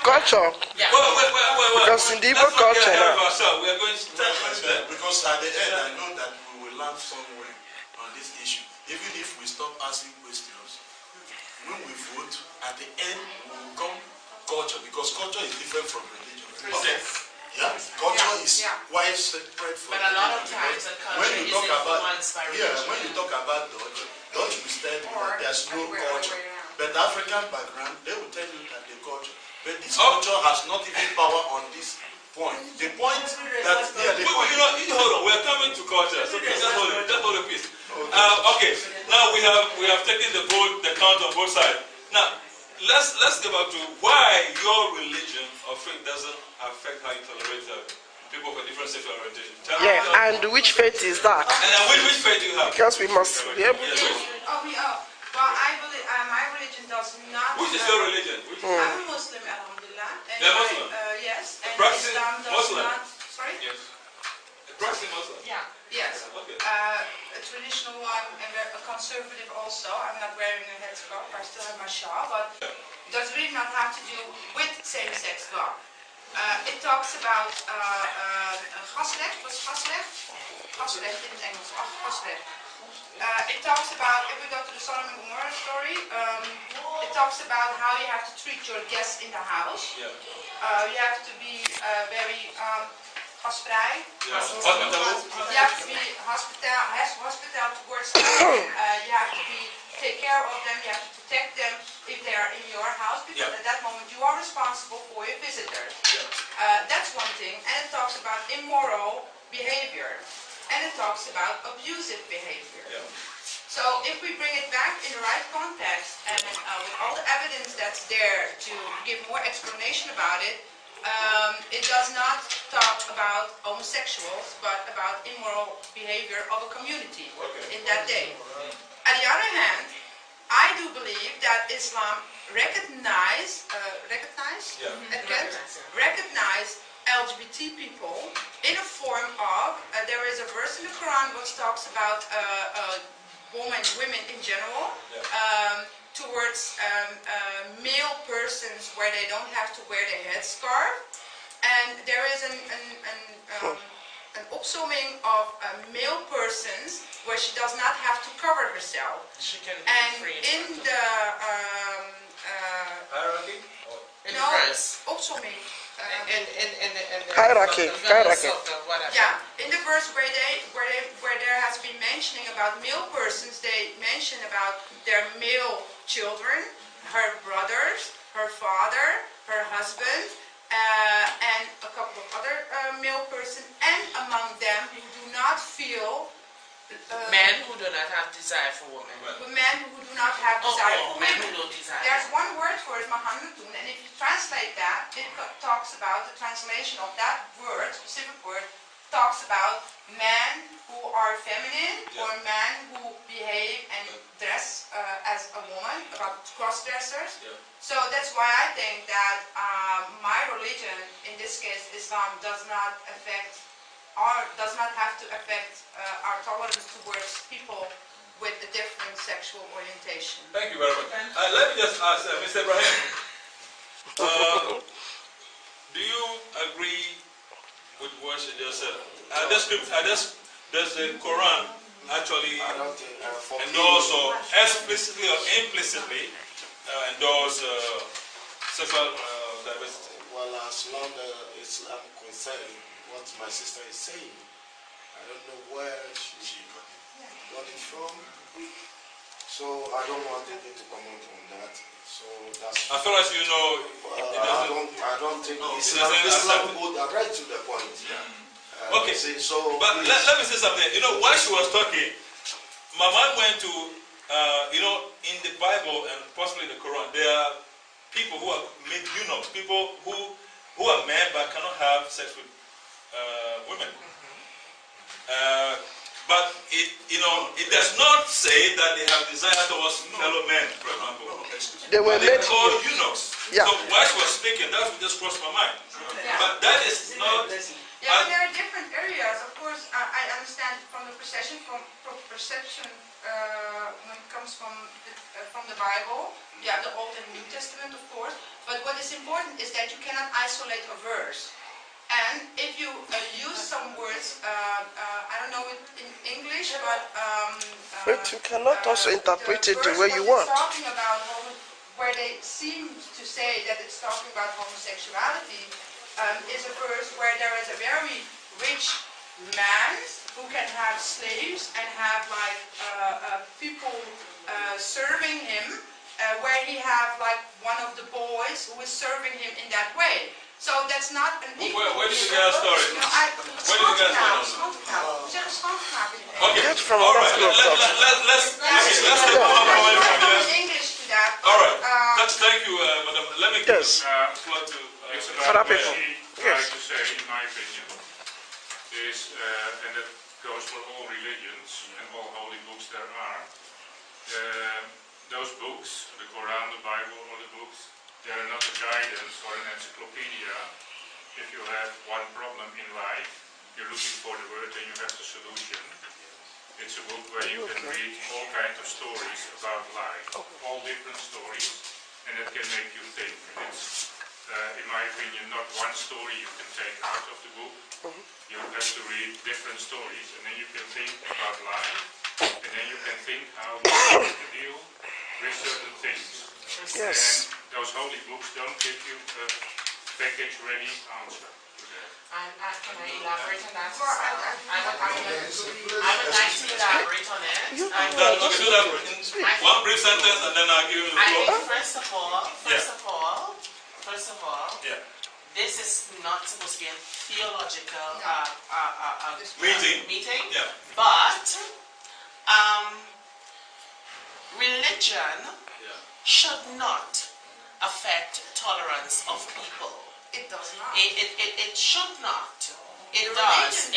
Culture. Because in the Igbo culture now. We are going step by step. Because at the end, I know that we will land somewhere on this issue. Even if we stop asking questions, when we vote, at the end, we will come culture, because culture is different from religion. Okay. Yeah, culture is quite separate from religion. But a lot of times, when you talk about religion. when you talk about Dutch will tell you that there's no culture. But the African background, they will tell you that the culture. But this culture has not even power on this point. The point that hold on, we are coming to culture. So please just hold it, please. Okay. Now we have taken the vote, the count on both sides. Now let's go back to why your religion or faith doesn't affect how you tolerate people with different sexual orientation. And which faith is that? And which faith do you have? Because we must be able to. Well, I believe my religion does not. Which is your religion? I'm a Muslim, alhamdulillah. And you're Muslim? Yes. And practicing Islam does Muslim? not. Sorry? Yes. A practicing Muslim? Yeah. Yes. Okay. A traditional one and a conservative also. I'm not wearing a headscarf. I still have my shawl, but it does really not have to do with same-sex love. It talks about gasrecht. What's gasrecht? Gasrecht in het Engels. Gasrecht. It talks about, if we go to the Sodom and Gomorrah story, it talks about how you have to treat your guests in the house. Yeah. You have to be very gastvrij. Yeah. You have to be hospital towards them. You have to take care of them. You have to protect them if they are in your house, because at that moment you are responsible for your visitors. That's one thing. And it talks about immoral behavior. And it talks about abusive behavior. So if we bring it back in the right context and with all the evidence that's there to give more explanation about it, it does not talk about homosexuals, but about immoral behavior of a community in that day. On the other hand, I do believe that Islam recognize LGBT people in a form of, there is a verse in the Quran which talks about women in general, towards male persons where they don't have to wear the headscarf, and there is an opsomming of male persons where she does not have to cover herself. She can and be free in the hierarchy? In the verse. Opsomming. Hierarchy. Yeah, in the verse where there has been mentioning about male persons, they mention about their male children, her brothers, her father, her husband, and a couple of other male persons, and among them who do not feel men who do not have desire for women. Men who do not have desire for men women. who don't desire. There's one word for it, mahanutun, and if you translate that, it talks about the translation of that word, specific word, talks about men who are feminine or men who behave and dress as a woman, about cross-dressers. So that's why I think that my religion, in this case Islam, does not affect or does not have to affect our tolerance towards people with a different sexual orientation. Thank you very much. Let me just ask Mr. Ibrahim, do you agree with what she just said? Does the Quran actually endorse or explicitly or implicitly endorse sexual diversity? Well, Well, as long as I'm concerned, what my sister is saying, I don't know where she got it from. So I don't want anything to comment on that. So that's. As far as you know, I don't think Islam go right to the point. Yeah. Okay. So. But let me say something. You know, while she was talking, my mind went to, you know, in the Bible and possibly the Quran, there are people who are made eunuchs, people who are men but cannot have sex with women. But it does not say that they have desire towards fellow men, for example. They were made called eunuchs. Yeah. So while she was speaking, that just crossed my mind. Yeah. But that is not. Yeah, but there are different areas. Of course, I understand from the perception when it comes from the Bible. Yeah, the Old and New Testament, of course. But what is important is that you cannot isolate a verse. And if you use some words, I don't know it in English, but you cannot also interpret it the way you want. Talking about where they seem to say that it's talking about homosexuality is a verse where there is a very rich man who can have slaves and have like people serving him, where he have like one of the boys who is serving him in that way. So that's not an equal. Where did you get that story? No, where did you get that story? Okay. From all right. Let's move away from here. English to that. All right. Thank you, Madam. Let me give floor to other people. Yes. To say, in my opinion, is and that goes for all religions and all holy books there are. Those books, the Quran, the Bible, or the books, they are not a guidance or an encyclopedia. If you have one problem in life, you're looking for the word and you have the solution. It's a book where you can read all kinds of stories about life, all different stories, and it can make you think. It's, in my opinion, not one story you can take out of the book. You have to read different stories, and then you can think about life, and then you can think how to deal with certain things. Yes. And those holy books don't give you a package-ready answer. Can I elaborate on that? I would like to elaborate on it. One brief sentence and then I'll give you the floor. I think first of all, this is not supposed to be a theological meeting, but religion should not affect tolerance of people. It does not. It should not. It does.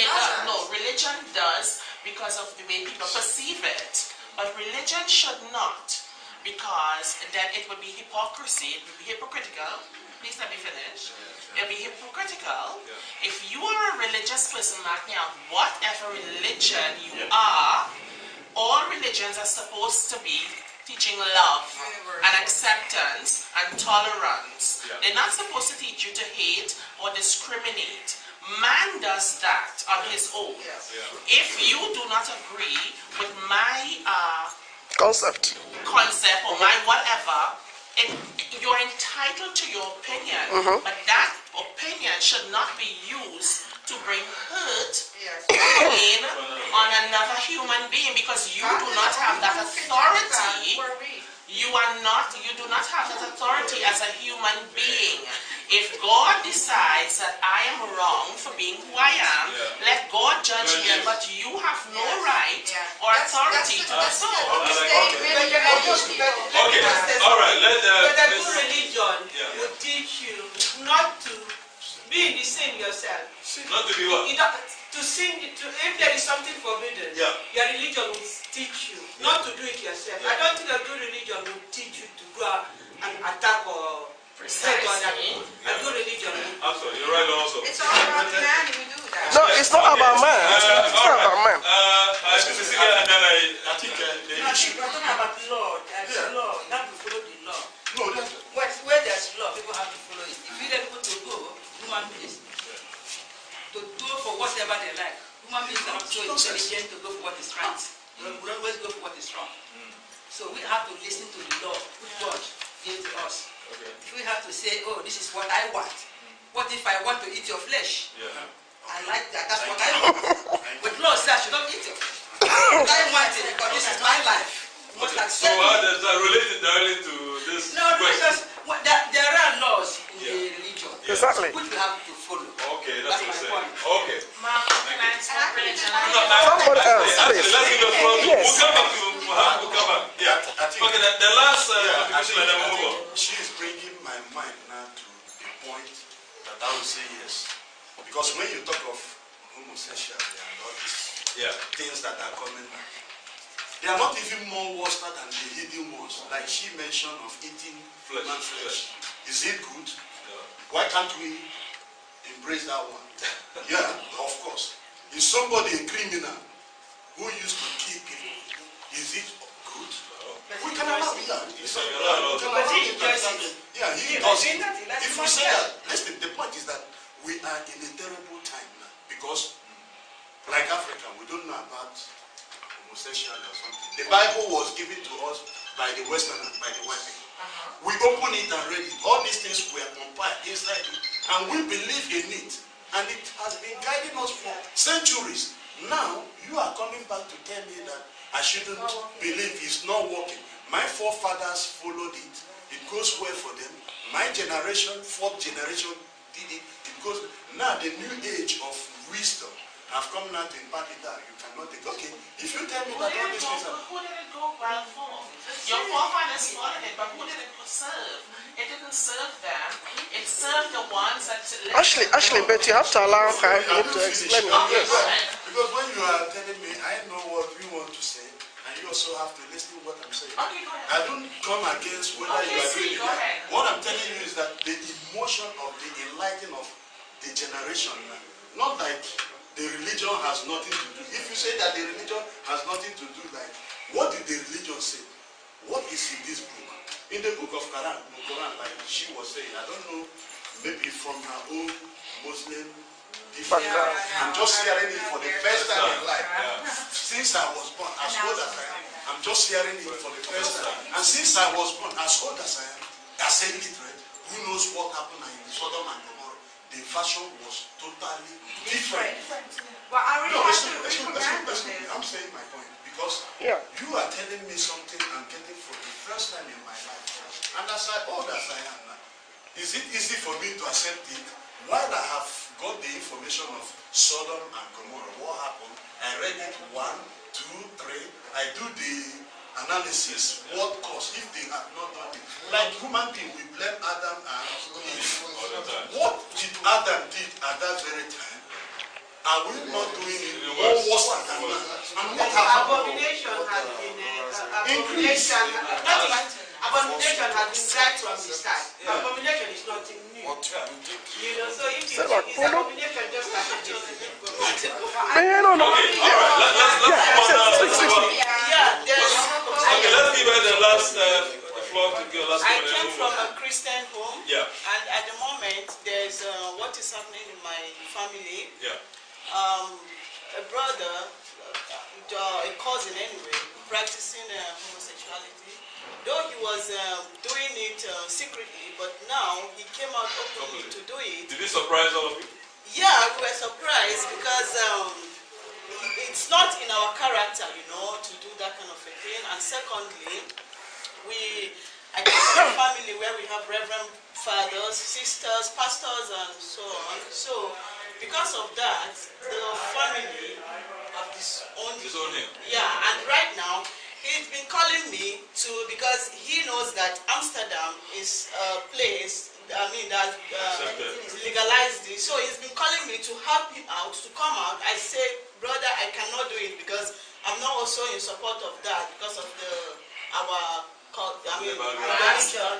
No, religion does because of the way people perceive it. But religion should not, because then it would be hypocrisy. It would be hypocritical. Please let me finish. It would be hypocritical. If you are a religious person, mark me out, whatever religion you are, all religions are supposed to be teaching love and acceptance and tolerance. They're not supposed to teach you to hate or discriminate. Man does that on his own. If you do not agree with my concept or my whatever, you're entitled to your opinion, but that opinion should not be used to bring hurt pain on another human being, because you do not have that authority. You do not have that authority as a human being. If God decides that I am wrong for being who I am, let God judge me, but you have no right or authority to do so. Okay, all right. But a good religion will teach you not to be in the sin yourself. Not to be what? To sin, if there is something forbidden, your religion will teach you not to do it yourself. I don't think a good religion will teach you to go and attack or hurt other people. A good religion will. Absolutely, you're right also. It's all about the man who do that. No, it's not about man. It's not about man. I think we're talking about law. There's law. You have to follow the law. No, where there's law, people have to follow it. If you let people to go, human beings, to go for whatever they like. Human beings are not so intelligent to go for what is right. They will always go for what is wrong. So we have to listen to the law which God gave to us. If we have to say, oh, this is what I want, What if I want to eat your flesh? Yeah. I like that. That's what I want. But Lord said I should not eat your flesh. I want it because this is my life. Okay. So how does that relate directly to this No, question? because there are laws in the religion Exactly. which we have to follow. Okay, that's what I'm saying. Okay. Somebody else, please. Let's give the floor to, Yes. we'll come back to, we'll come back. Yeah. Okay, the last contribution and then we'll move on. She is bringing my mind now to a point that I will say yes. Because when you talk of homosexuality and all these things that are coming now, they are not even more worse than the hidden ones. Like she mentioned of eating human flesh. Is it good? Why can't we embrace that one? Yeah, of course. Is somebody a criminal who used to kill people? Is it good? We can allow it. Yeah, he does it. If we say that, listen, the point is that we are in a terrible time now. Because, like Africa, we don't know about homosexuality or something. The Bible was given to us by the Westerners, by the white people. We open it and read it. All these things were compiled inside it. And we believe in it. And it has been guiding us for centuries. Now, you are coming back to tell me that I shouldn't believe it's not working. My forefathers followed it. It goes well for them. My generation, fourth generation, did it. It goes. Now, the new age of wisdom have come now to impart it that you cannot take. Okay, if you tell me that all these things are... Who did it go well for? Your forefathers followed it, but who did it serve? It didn't serve them. It served the ones that... Ashley, but you have to allow her to explain it. Yes. Because when you are telling me, I know what we want to say, and you also have to listen to what I'm saying. Okay, go ahead. I don't come against whether you are doing it. What I'm telling you is that the emotion of the enlightening of the generation, not like the religion has nothing to do. If you say that the religion has nothing to do, like, what did the religion say? What is in this book? In the book of Quran, like she was saying, I don't know, maybe from her own Muslim background. I'm just hearing it for the first time in life. Since I was born, as old as I am, I'm just hearing it for the first time. And since I was born, as old as I am, as a illiterate, who knows what happened in Sodom and Gomorrah? The version was totally different. Well, I really I'm saying my point because you are telling me something I'm getting for the first time in my life. And as old as I am now, is it easy for me to accept it? While I have got the information of Sodom and Gomorrah, what happened, I read it 1, 2, 3, I do the analysis, what caused if they had not done it. Like human beings, we blame Adam and Eve. What did Adam did at that very time? Are we not doing it more worse than that? And what Abomination has been abomination has been right from the start. Abomination is nothing new. You know, so if it's abomination just started No. Okay, let's give her the last floor to give last I came from a Christian home, and at the moment there's what is happening in my family. A brother, a cousin anyway, practicing homosexuality. Though he was doing it secretly, but now he came out openly to do it. Did it surprise all of you? Yeah, we were surprised because it's not in our character, you know, to do that kind of a thing. And secondly, I come from a family where we have reverend fathers, sisters, pastors, and so on. So, because of that, the family have disowned him. Yeah, and right now, he's been calling me because he knows that Amsterdam is a place, that legalized it. So he's been calling me to help him out, to come out. I say, brother, I cannot do it because I'm not also in support of that because of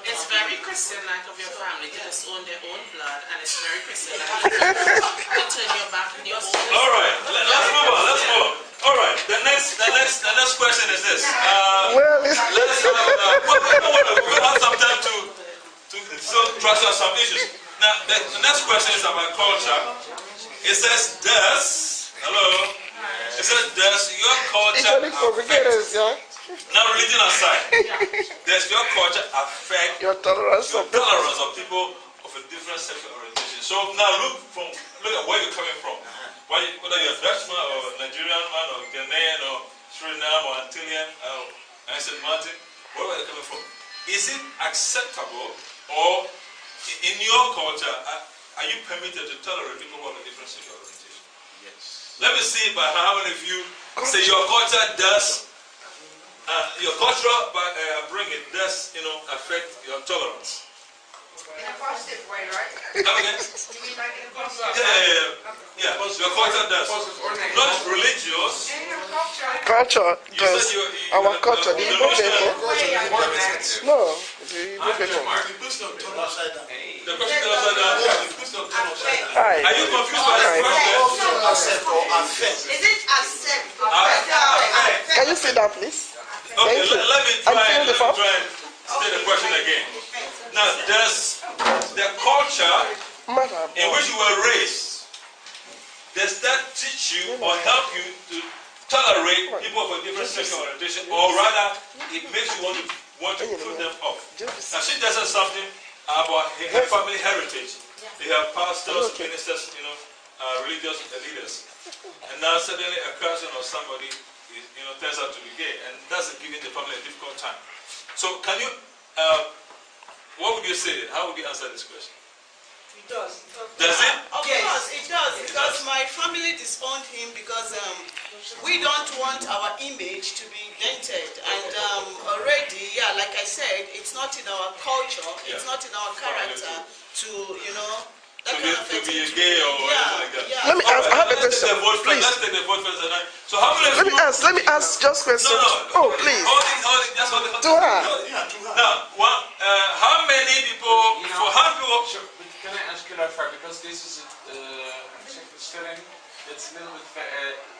it's very Christian-like of your family to disown their own blood, and it's very Christian-like to turn your back on your soul. All right, let's move on. All right, the next question is this. We'll have some time to trust on some issues. Now, the next question is about culture. It says, does your culture affect... Now, religion aside, does your culture affect your tolerance of people of a different sexual orientation? So now look at where you're coming from. Whether you're a Dutchman or Nigerian man or Ghanaian or Suriname or Antillean or St. Martin, wherever you're coming from, is it acceptable or in your culture, are you permitted to tolerate people who have a different sexual orientation? Yes. Let me see by how many of you say your culture does, your cultural upbringing does, affect your tolerance. In a positive way, right? Come again? You mean like in a positive Yeah. Your culture does. Not religious. Culture You does. said Our culture, the Igbo people. No, the Igbo people. The question turned upside down. The question is upside down. The question turned upside down. Hi. Are you confused by the question? Accept or affect? Is it accept? Can you say that, please? Okay, Thank you. let me I'm try filling and the form. state the question again. Now, does the culture in which you were raised, does that teach you or help you to tolerate people of a different sexual orientation, or rather, it makes you want to put them off? Now, she does have something about her family heritage. They have pastors, ministers, religious leaders, and now suddenly a cousin or somebody, turns out to be gay, and that's giving the family a difficult time. So, can you? What would you say? How would you answer this question? It does. Does it? Of course, it does. Because my family disowned him because we don't want our image to be dented. And already, like I said, it's not in our culture, it's not in our character to, that kind of to be gay or anything like that. Let me ask. I have a question. Please. Let's take the vote first. So how many? Let me ask just question. Oh, please. Hold it. Just hold it. To her. Now, how many people? For how many people? Sure, but can I ask you that far? Because this is a that's a little bit.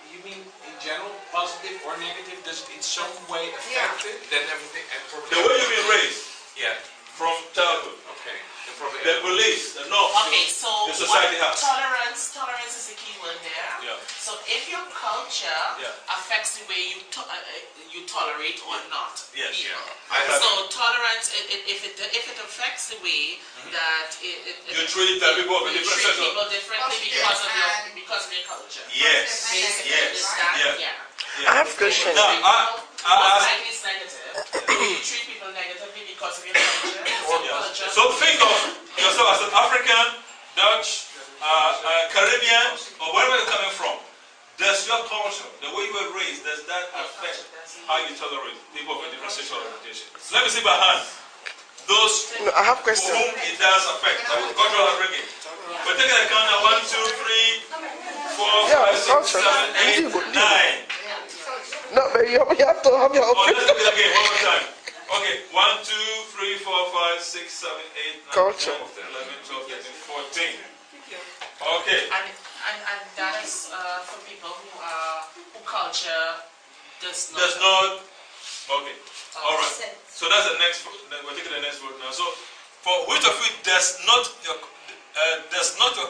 You mean in general, positive or negative? Does it in some way affect it? Then everything. The way you've been raised. Yeah. From childhood. Okay. The beliefs, the norms. Okay, so the society has. Tolerance is the key word there. Yeah. So if your culture affects the way you tolerate or not yes. people. Yeah. So tolerance, if it affects the way that you treat people of a different sexual. People differently because of your culture. Yes. Basically, Yes. I have a question. Now, most likely it's negative. You treat people negatively because of your culture. So think of yourself as an African, Dutch, Caribbean, or wherever you're coming from. Does your culture, the way you were raised, does that affect how you tolerate people of a different sexual orientation? So let me see by hand. Those I have a question. whom it does affect, that was cultural upbringing. But take into account now 1, 2, 3, 4, 5, 6, 7, 8, 9. No, but you have to have your Let's opinion. do it again, one more time. Okay, 1, 2, 3, 4, 5, 6, 7, 8, 9, Culture. 10, 11, 12, 13, 14. Okay. And that is for people who culture does not. Okay. All right. So that's the next vote. We're taking the next vote now. So, for which of you does not your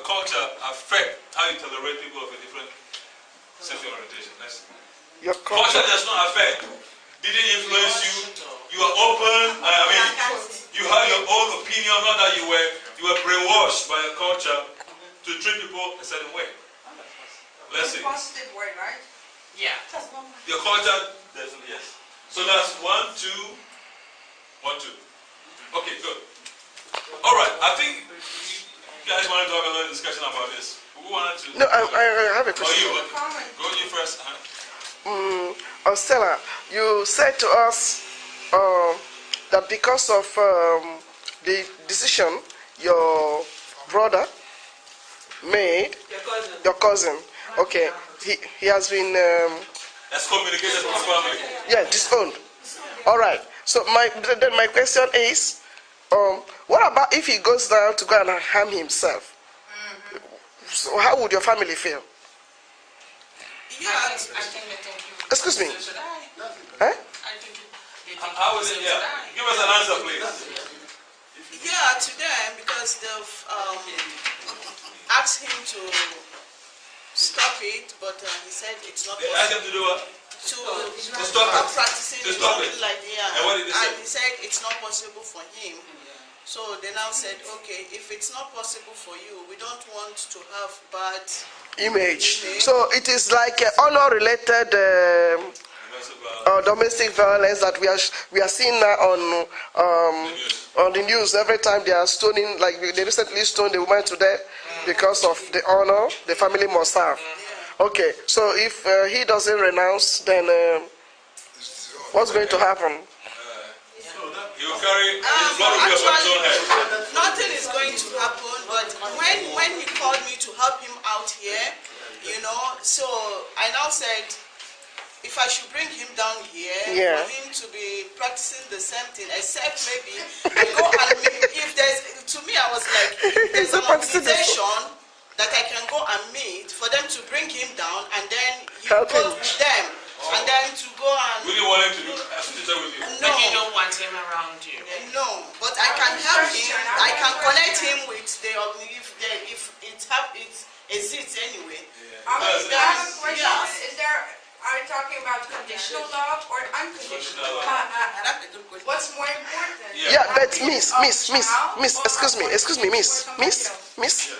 culture affect how you tolerate people of a different sexual orientation? Next. Your Culture does not affect. Didn't influence you. You are open. You have your own opinion. Not that you were brainwashed by your culture to treat people a certain way. Let's see. In a positive way, right? Yeah. Your culture doesn't. Yes. So that's 1, 2, 1, 2. Okay, good. All right. I think you guys wanted to have a little discussion about this. Who wanted to? No, I have a question. Go you first. Stella, you said to us that because of the decision your brother made, your cousin, okay, he has been excommunicated from his family. Yeah, disowned. All right. So then my question is, what about if he goes down to go and harm himself? So how would your family feel? Excuse me. Huh? How would it? Yeah. Give us an answer, please. Yeah, to them, because they've asked him to stop it, but he said it's not possible. They asked him to do what? To stop it. practicing to stop it. like And what did he say? And he said it's not possible for him. So they now said, okay, if it's not possible for you, we don't want to have bad image. So it is like honor-related domestic violence that we are seeing now on the news. Every time they are stoning, like they recently stoned the woman to death because of the honor the family must have. Okay, so if he doesn't renounce, then what's going to happen? You carry his blood will be upon his own head. Nothing is going to happen, but when he called me to help him out here, you know, so I now said, if I should bring him down here for him to be practicing the same thing, except maybe I go and meet, if there's, to me I was like, there's an organization that I can go and meet for them to bring him down and then he goes with them. And then to go and... Will you want him to do that with you? No. But you don't want him around you? No, but I can help him. I can connect him with the... If it exists anyway. I have a question. Are you talking about conditional love or unconditional love? What's more important? Yeah, but miss, excuse me, miss.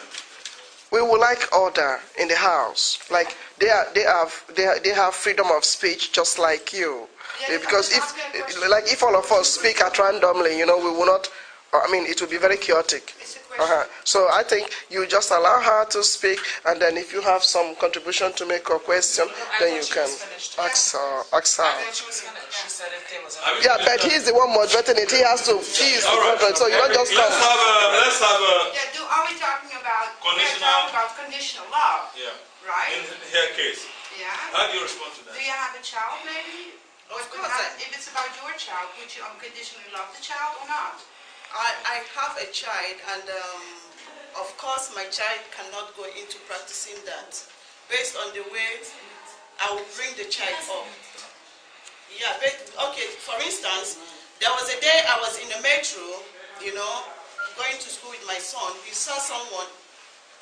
We would like order in the house. Like they have freedom of speech just like you. Because if all of us speak at randomly, you know, we will not. I mean, it will be very chaotic. So I think you just allow her to speak, and then if you have some contribution to make or question, then you can ask her. She said if there was a... Yeah, but he's the one moderating it. He has to. He is the moderator, so you don't just come. Let's have a. Are we talking about conditional love? Yeah. Right. In her case. Yeah. How do you respond to that? Do you have a child, maybe? Of course. If it's about your child, would you unconditionally love the child or not? I have a child, and of course my child cannot go into practicing that. Based on the way I will bring the child up. Yeah, but, okay, for instance, there was a day I was in the metro, you know, going to school with my son. He saw someone,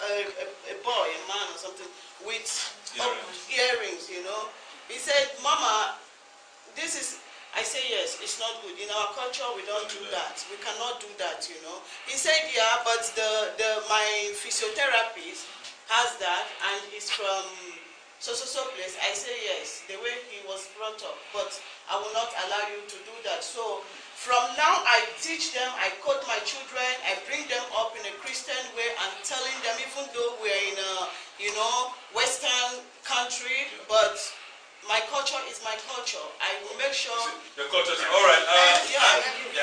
a boy, a man or something, with earrings, you know. He said, Mama, this is... I say, yes, it's not good. In our culture, we don't do that. We cannot do that, you know. He said, yeah, but my physiotherapist has that, and he's from so place. I say, yes, the way he was brought up, but I will not allow you to do that. So from now, I teach them, I coach my children, I bring them up in a Christian way, and telling them, even though we're in a, you know, Western country, but my culture is my culture. I will make sure. Your culture is all right.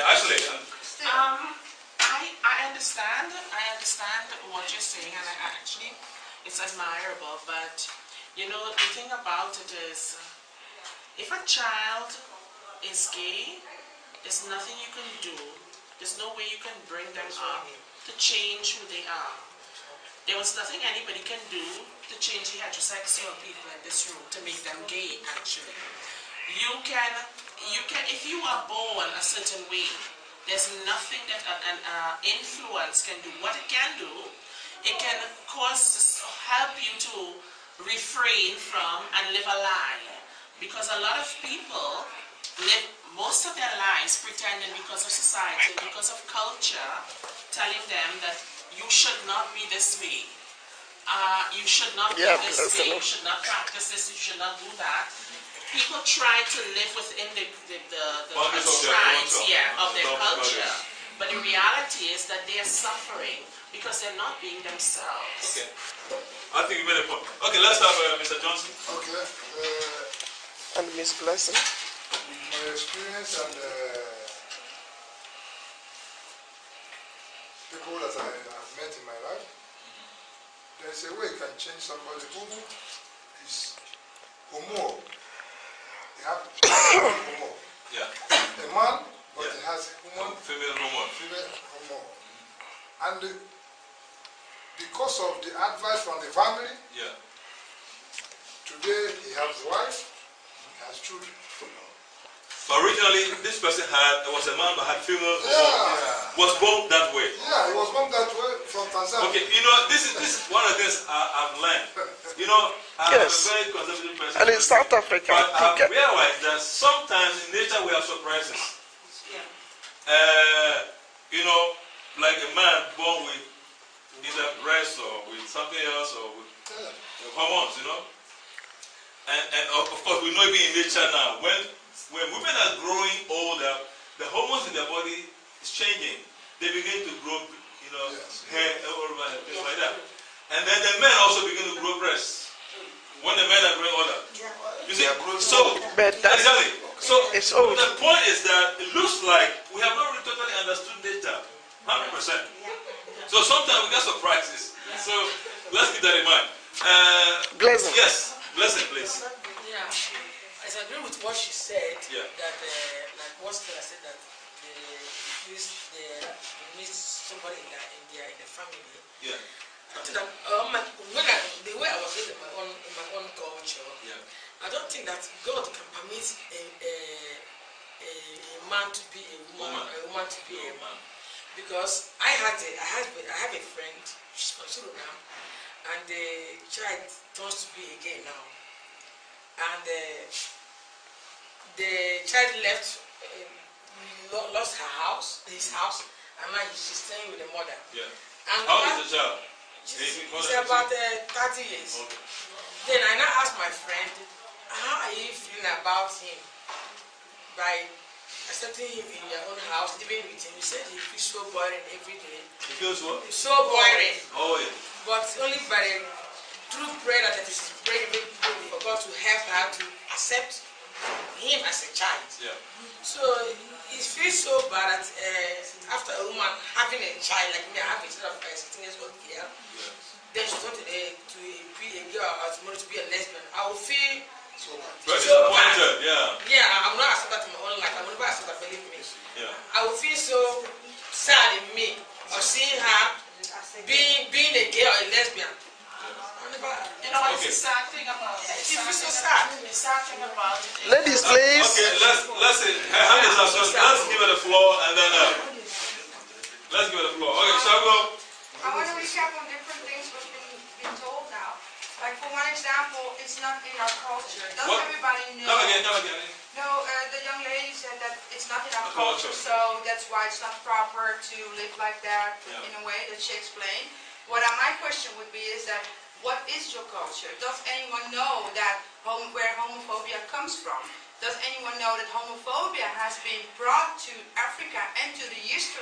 Actually. I understand. I understand what you're saying, and actually, it's admirable. But you know, the thing about it is, if a child is gay, there's nothing you can do. There's no way you can bring them up to change who they are. There was nothing anybody can do to change the heterosexual people in this room to make them gay, actually. You can, if you are born a certain way, there's nothing that an influence can do. What it can do, it can help you to refrain from and live a lie. Because a lot of people live most of their lives pretending because of society, because of culture, telling them that you should not be this way. You should not be this way. You should not practice this. You should not do that. People try to live within the constraints of their culture. But the reality is that they are suffering because they're not being themselves. Okay. I think you made a point. Okay, let's have Mr. Johnson. Okay. And Miss Blessing. My experience and people that I have met in my life, there is a way you can change somebody who is homo. They have homo. Yeah. A man, but he has homo. Female homo. Female homo. And because of the advice from the family, today he has a wife, he has children. But originally, this person was a man but had female was born that way. Yeah, he was born that way from Tanzania. Okay, you know, this is one of the things I've learned. You know, I'm a very conservative person. And in South Africa. But I've realized that sometimes in nature we have surprises. You know, like a man born with either breast or with something else or with hormones, you know. And of course, we know even in nature now, when women are growing older, the hormones in their body is changing. They begin to grow, you know, hair over and things like that. And then the men also begin to grow breasts when the men are growing older. You see, so exactly. So the point is that it looks like we have not really totally understood nature, 100%. So sometimes we get surprises. So let's keep that in mind. Blessing. Yes, blessing, please. Yeah, I agree with what she said. Yeah. That like what Stella said, that they miss somebody in the family. Yeah. I think that the way I was raised in my own culture, yeah. I don't think that God can permit a man to be a woman, a woman to be a man. Because I have a friend, she's from Suriname, and the child turns to be a girl now. And the child lost his house, and now she's staying with the mother. Yeah. And how old is the child? It's about 30 years. Okay. Then I now asked my friend, how are you feeling about him by accepting him in your own house, living with him? He said he feels so boring every day. He feels what? So boring. Oh yeah. But only by the true prayer that it is praying for God to help her to accept him as a child. Yeah. So it feels so bad that after a woman having a child like me, I have a child of 16 years old girl, then she's going to be a girl or tomorrow to be a lesbian. I will feel so disappointed. Yeah. Yeah, I will not accept that in my own life. I will never accept that, believe me. Yeah. I will feel so sad in me of seeing her being a girl or a lesbian. You know what the sad thing about it? It feels so sad. The sad thing about it is... Ladies, please. Okay, let's see. Her hand is up, so let's give her the floor and then let's give her the floor. Okay, shall we go? I want to recap on different things what's been told now. Like for one example, it's not in our culture. Doesn't everybody know? Come again. No, the young lady said that it's not in our culture, so that's why it's not proper to live like that in a way that she explained. My question would be is that, what is your culture? Does anyone know that where homophobia comes from? Does anyone know that homophobia has been brought to Africa and to the eastern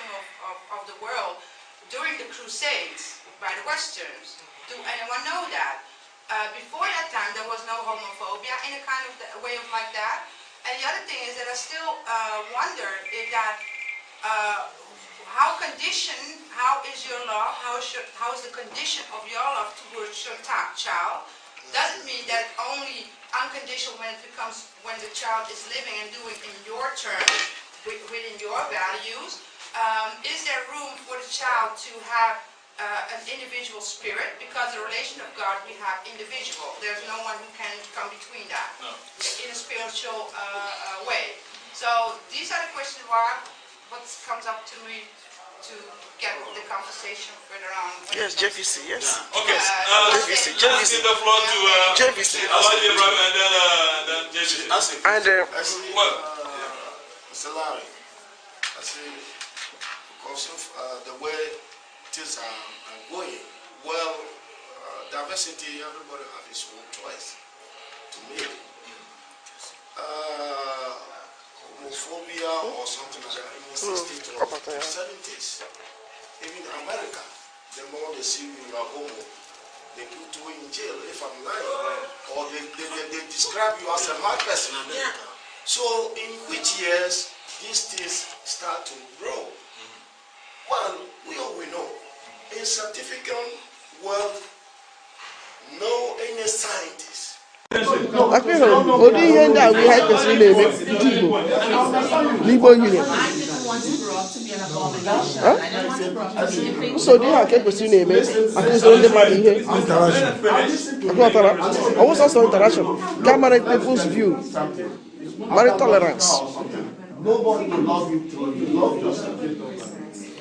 of the world during the Crusades by the Westerns? Do anyone know that? Before that time, there was no homophobia in a kind of way of like that. And the other thing is that I still wonder if that how is your love? How is the condition of your love towards your child? Doesn't mean that only unconditional when the child is living and doing in your terms, within your values. Is there room for the child to have an individual spirit? Because the relation of God we have individual. There's no one who can come between that in a spiritual way. So these are the questions what comes up to me to get the conversation further on. Yes, JVC, yes. Okay, let's give the floor to JVC. Alaji Ibrahim and then JVC. Mr. Larry, I see, because of the way things are going, well, diversity, everybody has his own choice to make. Homophobia or something like that in the 60s or 70s. Even in America, the more they see you are homo, they put you in jail if I'm lying. Or they describe you as a mad person in America. So in which years these things start to grow? Well, we know in scientific world, no any scientist. Only here that we have to Igbo Union. So do you have to name it? I think so. The money here. I was also interaction. Gamma people's view. Marriage tolerance. Nobody will love you till you love yourself.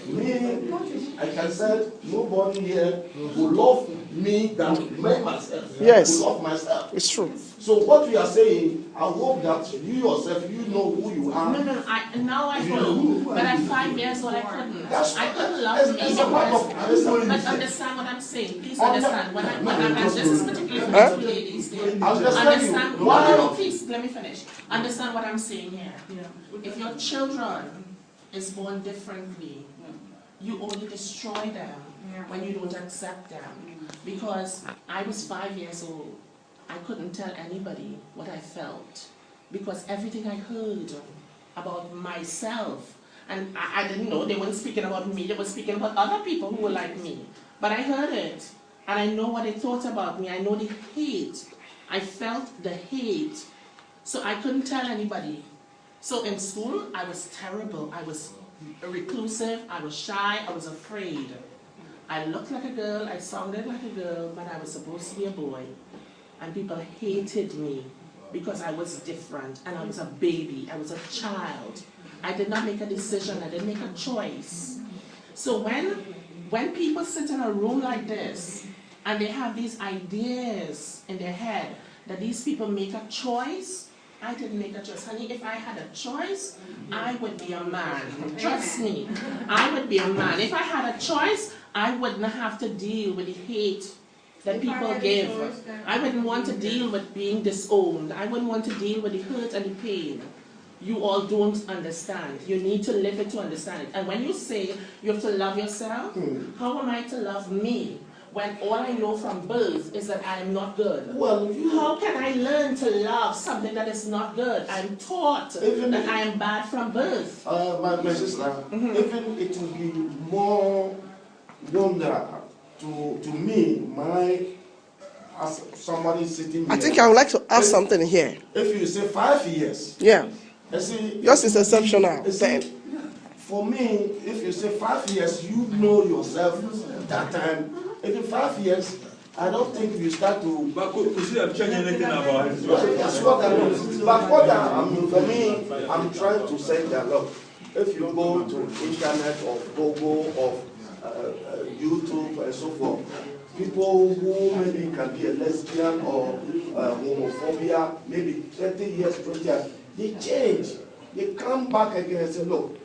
Me, I can say nobody here will love me than me myself. Yes. Will love myself. It's true. So what we are saying, I hope that you yourself, you know who you are. No, now I follow. But at 5 years old, I couldn't. I couldn't love me. It's a part of But understand what I'm saying. Please understand. And this is particularly for the two ladies there. Understand. No, please, let me finish. Understand what I'm saying here. If your children is born differently, you only destroy them when you don't accept them. Because I was 5 years old. I couldn't tell anybody what I felt because everything I heard about myself, and I didn't know, they weren't speaking about me, they were speaking about other people who were like me. But I heard it, and I know what they thought about me. I know the hate. I felt the hate. So I couldn't tell anybody. So in school, I was terrible. I was reclusive, I was shy, I was afraid. I looked like a girl, I sounded like a girl, but I was supposed to be a boy. And people hated me because I was different and I was a baby, I was a child. I did not make a decision, I didn't make a choice. So when people sit in a room like this and they have these ideas in their head that these people make a choice, I didn't make a choice. Honey, if I had a choice, I would be a man. Trust me, I would be a man. If I had a choice, I wouldn't have to deal with the hate that people give. I wouldn't want to deal with being disowned. I wouldn't want to deal with the hurt and the pain. You all don't understand. You need to live it to understand it. And when you say you have to love yourself, how am I to love me when all I know from birth is that I am not good? Well, how can I learn to love something that is not good? I'm taught that I am bad from birth. My sister, even it will be more wonder to me, as somebody sitting here. I think I would like to ask something here. If you say 5 years. Yeah. See, yours is exceptional. See, for me, if you say 5 years, you know yourself that time. In 5 years, I don't think you start to. But could you have changed anything about it? That's what I mean. But what for me, I'm trying to say that, look, if you go to internet or Google or YouTube and so forth, people who maybe can be a lesbian or homophobia, maybe 20 years, 20 years, they change. They come back again and say, look.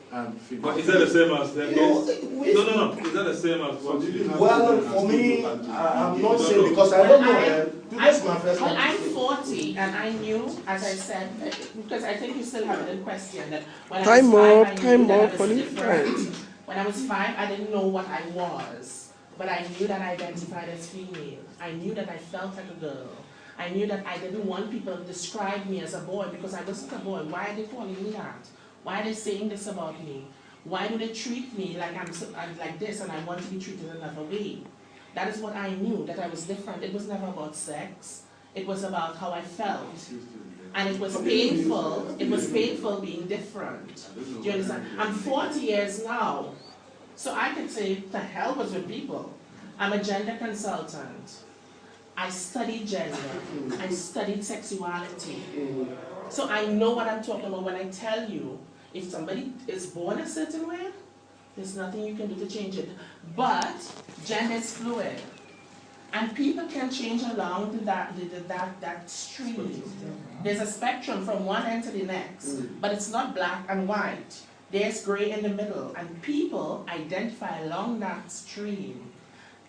But is that the same as that? No. Is that the same as what? Well, for me, I'm not saying because I don't know. That's my first time. I'm 40 and I knew, as I said, because I think you still have it in question, that when time I was 5, I knew that I was Polly. different. When I was 5, I didn't know what I was, but I knew that I identified as female. I knew that I felt like a girl. I knew that I didn't want people to describe me as a boy because I wasn't a boy. Why are they calling me that? Why are they saying this about me? Why do they treat me like I'm like this and I want to be treated another way? That is what I knew, that I was different. It was never about sex. It was about how I felt. And it was painful. It was painful being different. Do you understand? I'm 40 years now. So I can say, the hell was with people. I'm a gender consultant. I studied gender. I studied sexuality. So I know what I'm talking about when I tell you, if somebody is born a certain way, there's nothing you can do to change it. But gender is fluid. And people can change along that stream. There's a spectrum from one end to the next, but it's not black and white. There's gray in the middle, and people identify along that stream.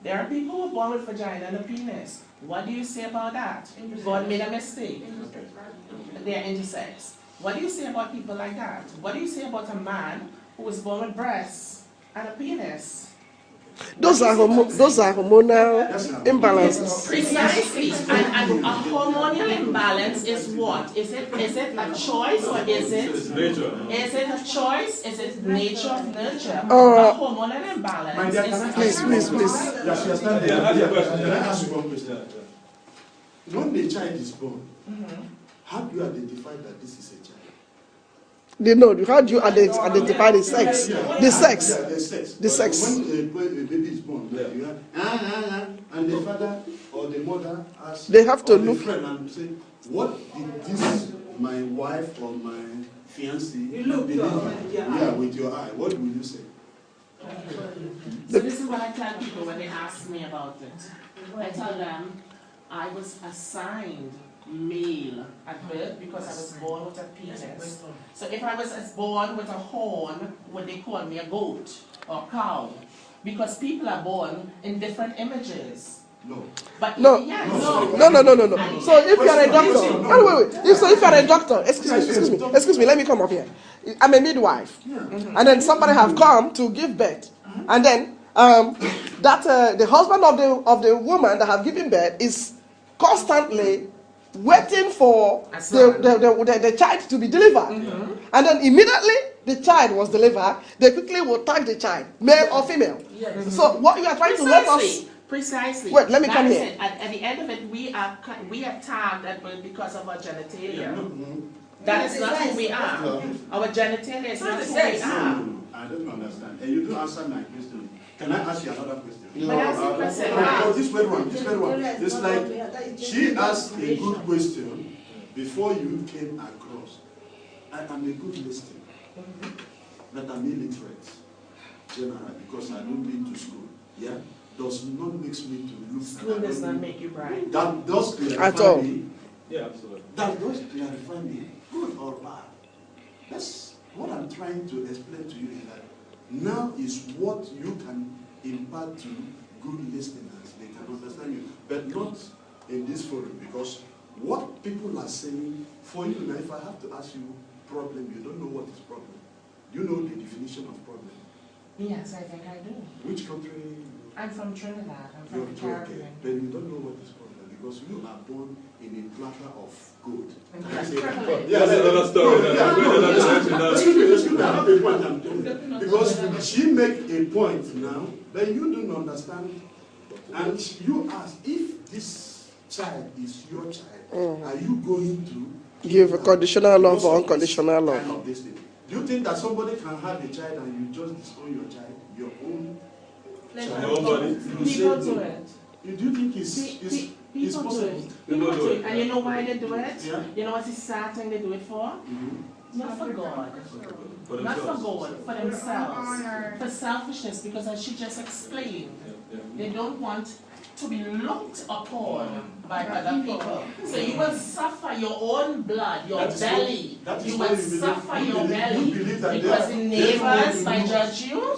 There are people who are born with vagina and a penis. What do you say about that? God made a mistake. They are intersex. What do you say about people like that? What do you say about a man who was born with breasts and a penis? Those are hormonal imbalances. Precisely. And a hormonal imbalance is what? Is it a choice or is it nature? Is it a choice? Is it nature of nurture? A hormonal imbalance is please. Yes, you stand there. I ask you one question. When the child is born, how do you identify that this is a child? They know. How do you identify the sex? The sex. The sex. When a baby is born, you have, and the father or the mother asks, they have to look. Friend and say, what did this my wife or my fiancé believe? Yeah, with your eye. What will you say? So this is what I tell people when they ask me about it. I tell them I was assigned male at birth because I was born with a penis. So if I was born with a horn, would they call me a goat or cow? Because people are born in different images. No. But No. yes, No. So if you're a doctor, So if you're a doctor, excuse me, let me come up here. I'm a midwife, and then somebody have come to give birth, and then the husband of the woman that have given birth is constantly waiting for the child to be delivered, and then immediately the child was delivered, they quickly will tag the child, male or female. So what you are trying to let us. Precisely. Wait, let me come here. At the end of it, we are tagged at birth because of our genitalia. That is not who we are. Our genitalia is not who we are. I don't understand. And you do answer my question. Can I ask you another question? No, this very one. It's like she asked a good question before you came across. I am a good listener, but I'm illiterate generally because I don't been to school. Yeah. Does not make me to look. School does not make you bright. That does clarify at all. me. Yeah, absolutely. That does clarify me, good or bad. That's what I'm trying to explain to you is that now is what you can impart to good listeners. They can understand you, but not in this forum because what people are saying for you now. If I have to ask you problem, you don't know what is problem. You know the definition of problem. Yes, I think I do. Which country? I'm from Trinidad. I'm from the Caribbean. But you don't know what is problem because you are born in a platter of gold. That's another story. Excuse me, I have a point I'm doing. Because she make a point now that you don't understand. And you ask, if this child is your child, are you going to Give a conditional love or unconditional love? Do you think that somebody can have a child and you just disown your child, your own child? People do it. Do you think it's possible? People do it. And you know why they do it? Yeah. You know what's the sad thing they do it for? Not for God. Not for God, for themselves. For selfishness, because as she just explained, they don't want to be looked upon by other people. So you will suffer your own blood, your belly. You will suffer your belly because the neighbors might judge you.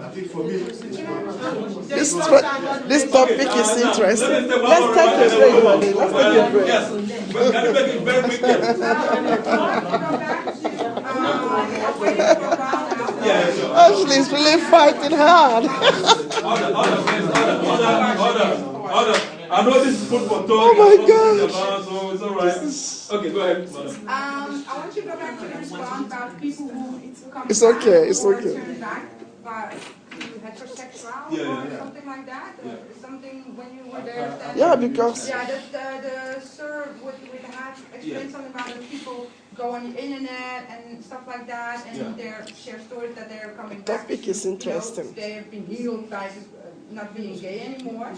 I think for me, this topic is interesting. Let's take a break, honey. Let's take a break. Yes, but can you make it very quick? Ashley's really fighting hard. Order. I know this is food for thought. Oh my God. So it's all right. Okay, go ahead. I want to go back to the response about people who come It's okay. It's or okay. turn back by heterosexual or something like that. Something when you were there. Yeah, because The sir would have explained something about the people go on the internet and stuff like that, and they share stories that they're coming back. topic is interesting. They have been healed by not being gay anymore.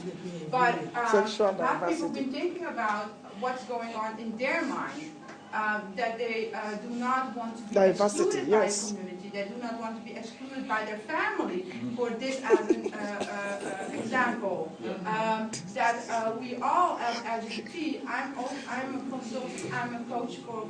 But Sexual have people diversity. been thinking about what's going on in their mind? That they do not want to be Diversity, excluded yes. by a community. They do not want to be excluded by their family. For this as an example, that we all as LGBT. I'm a consultant. I'm a coach for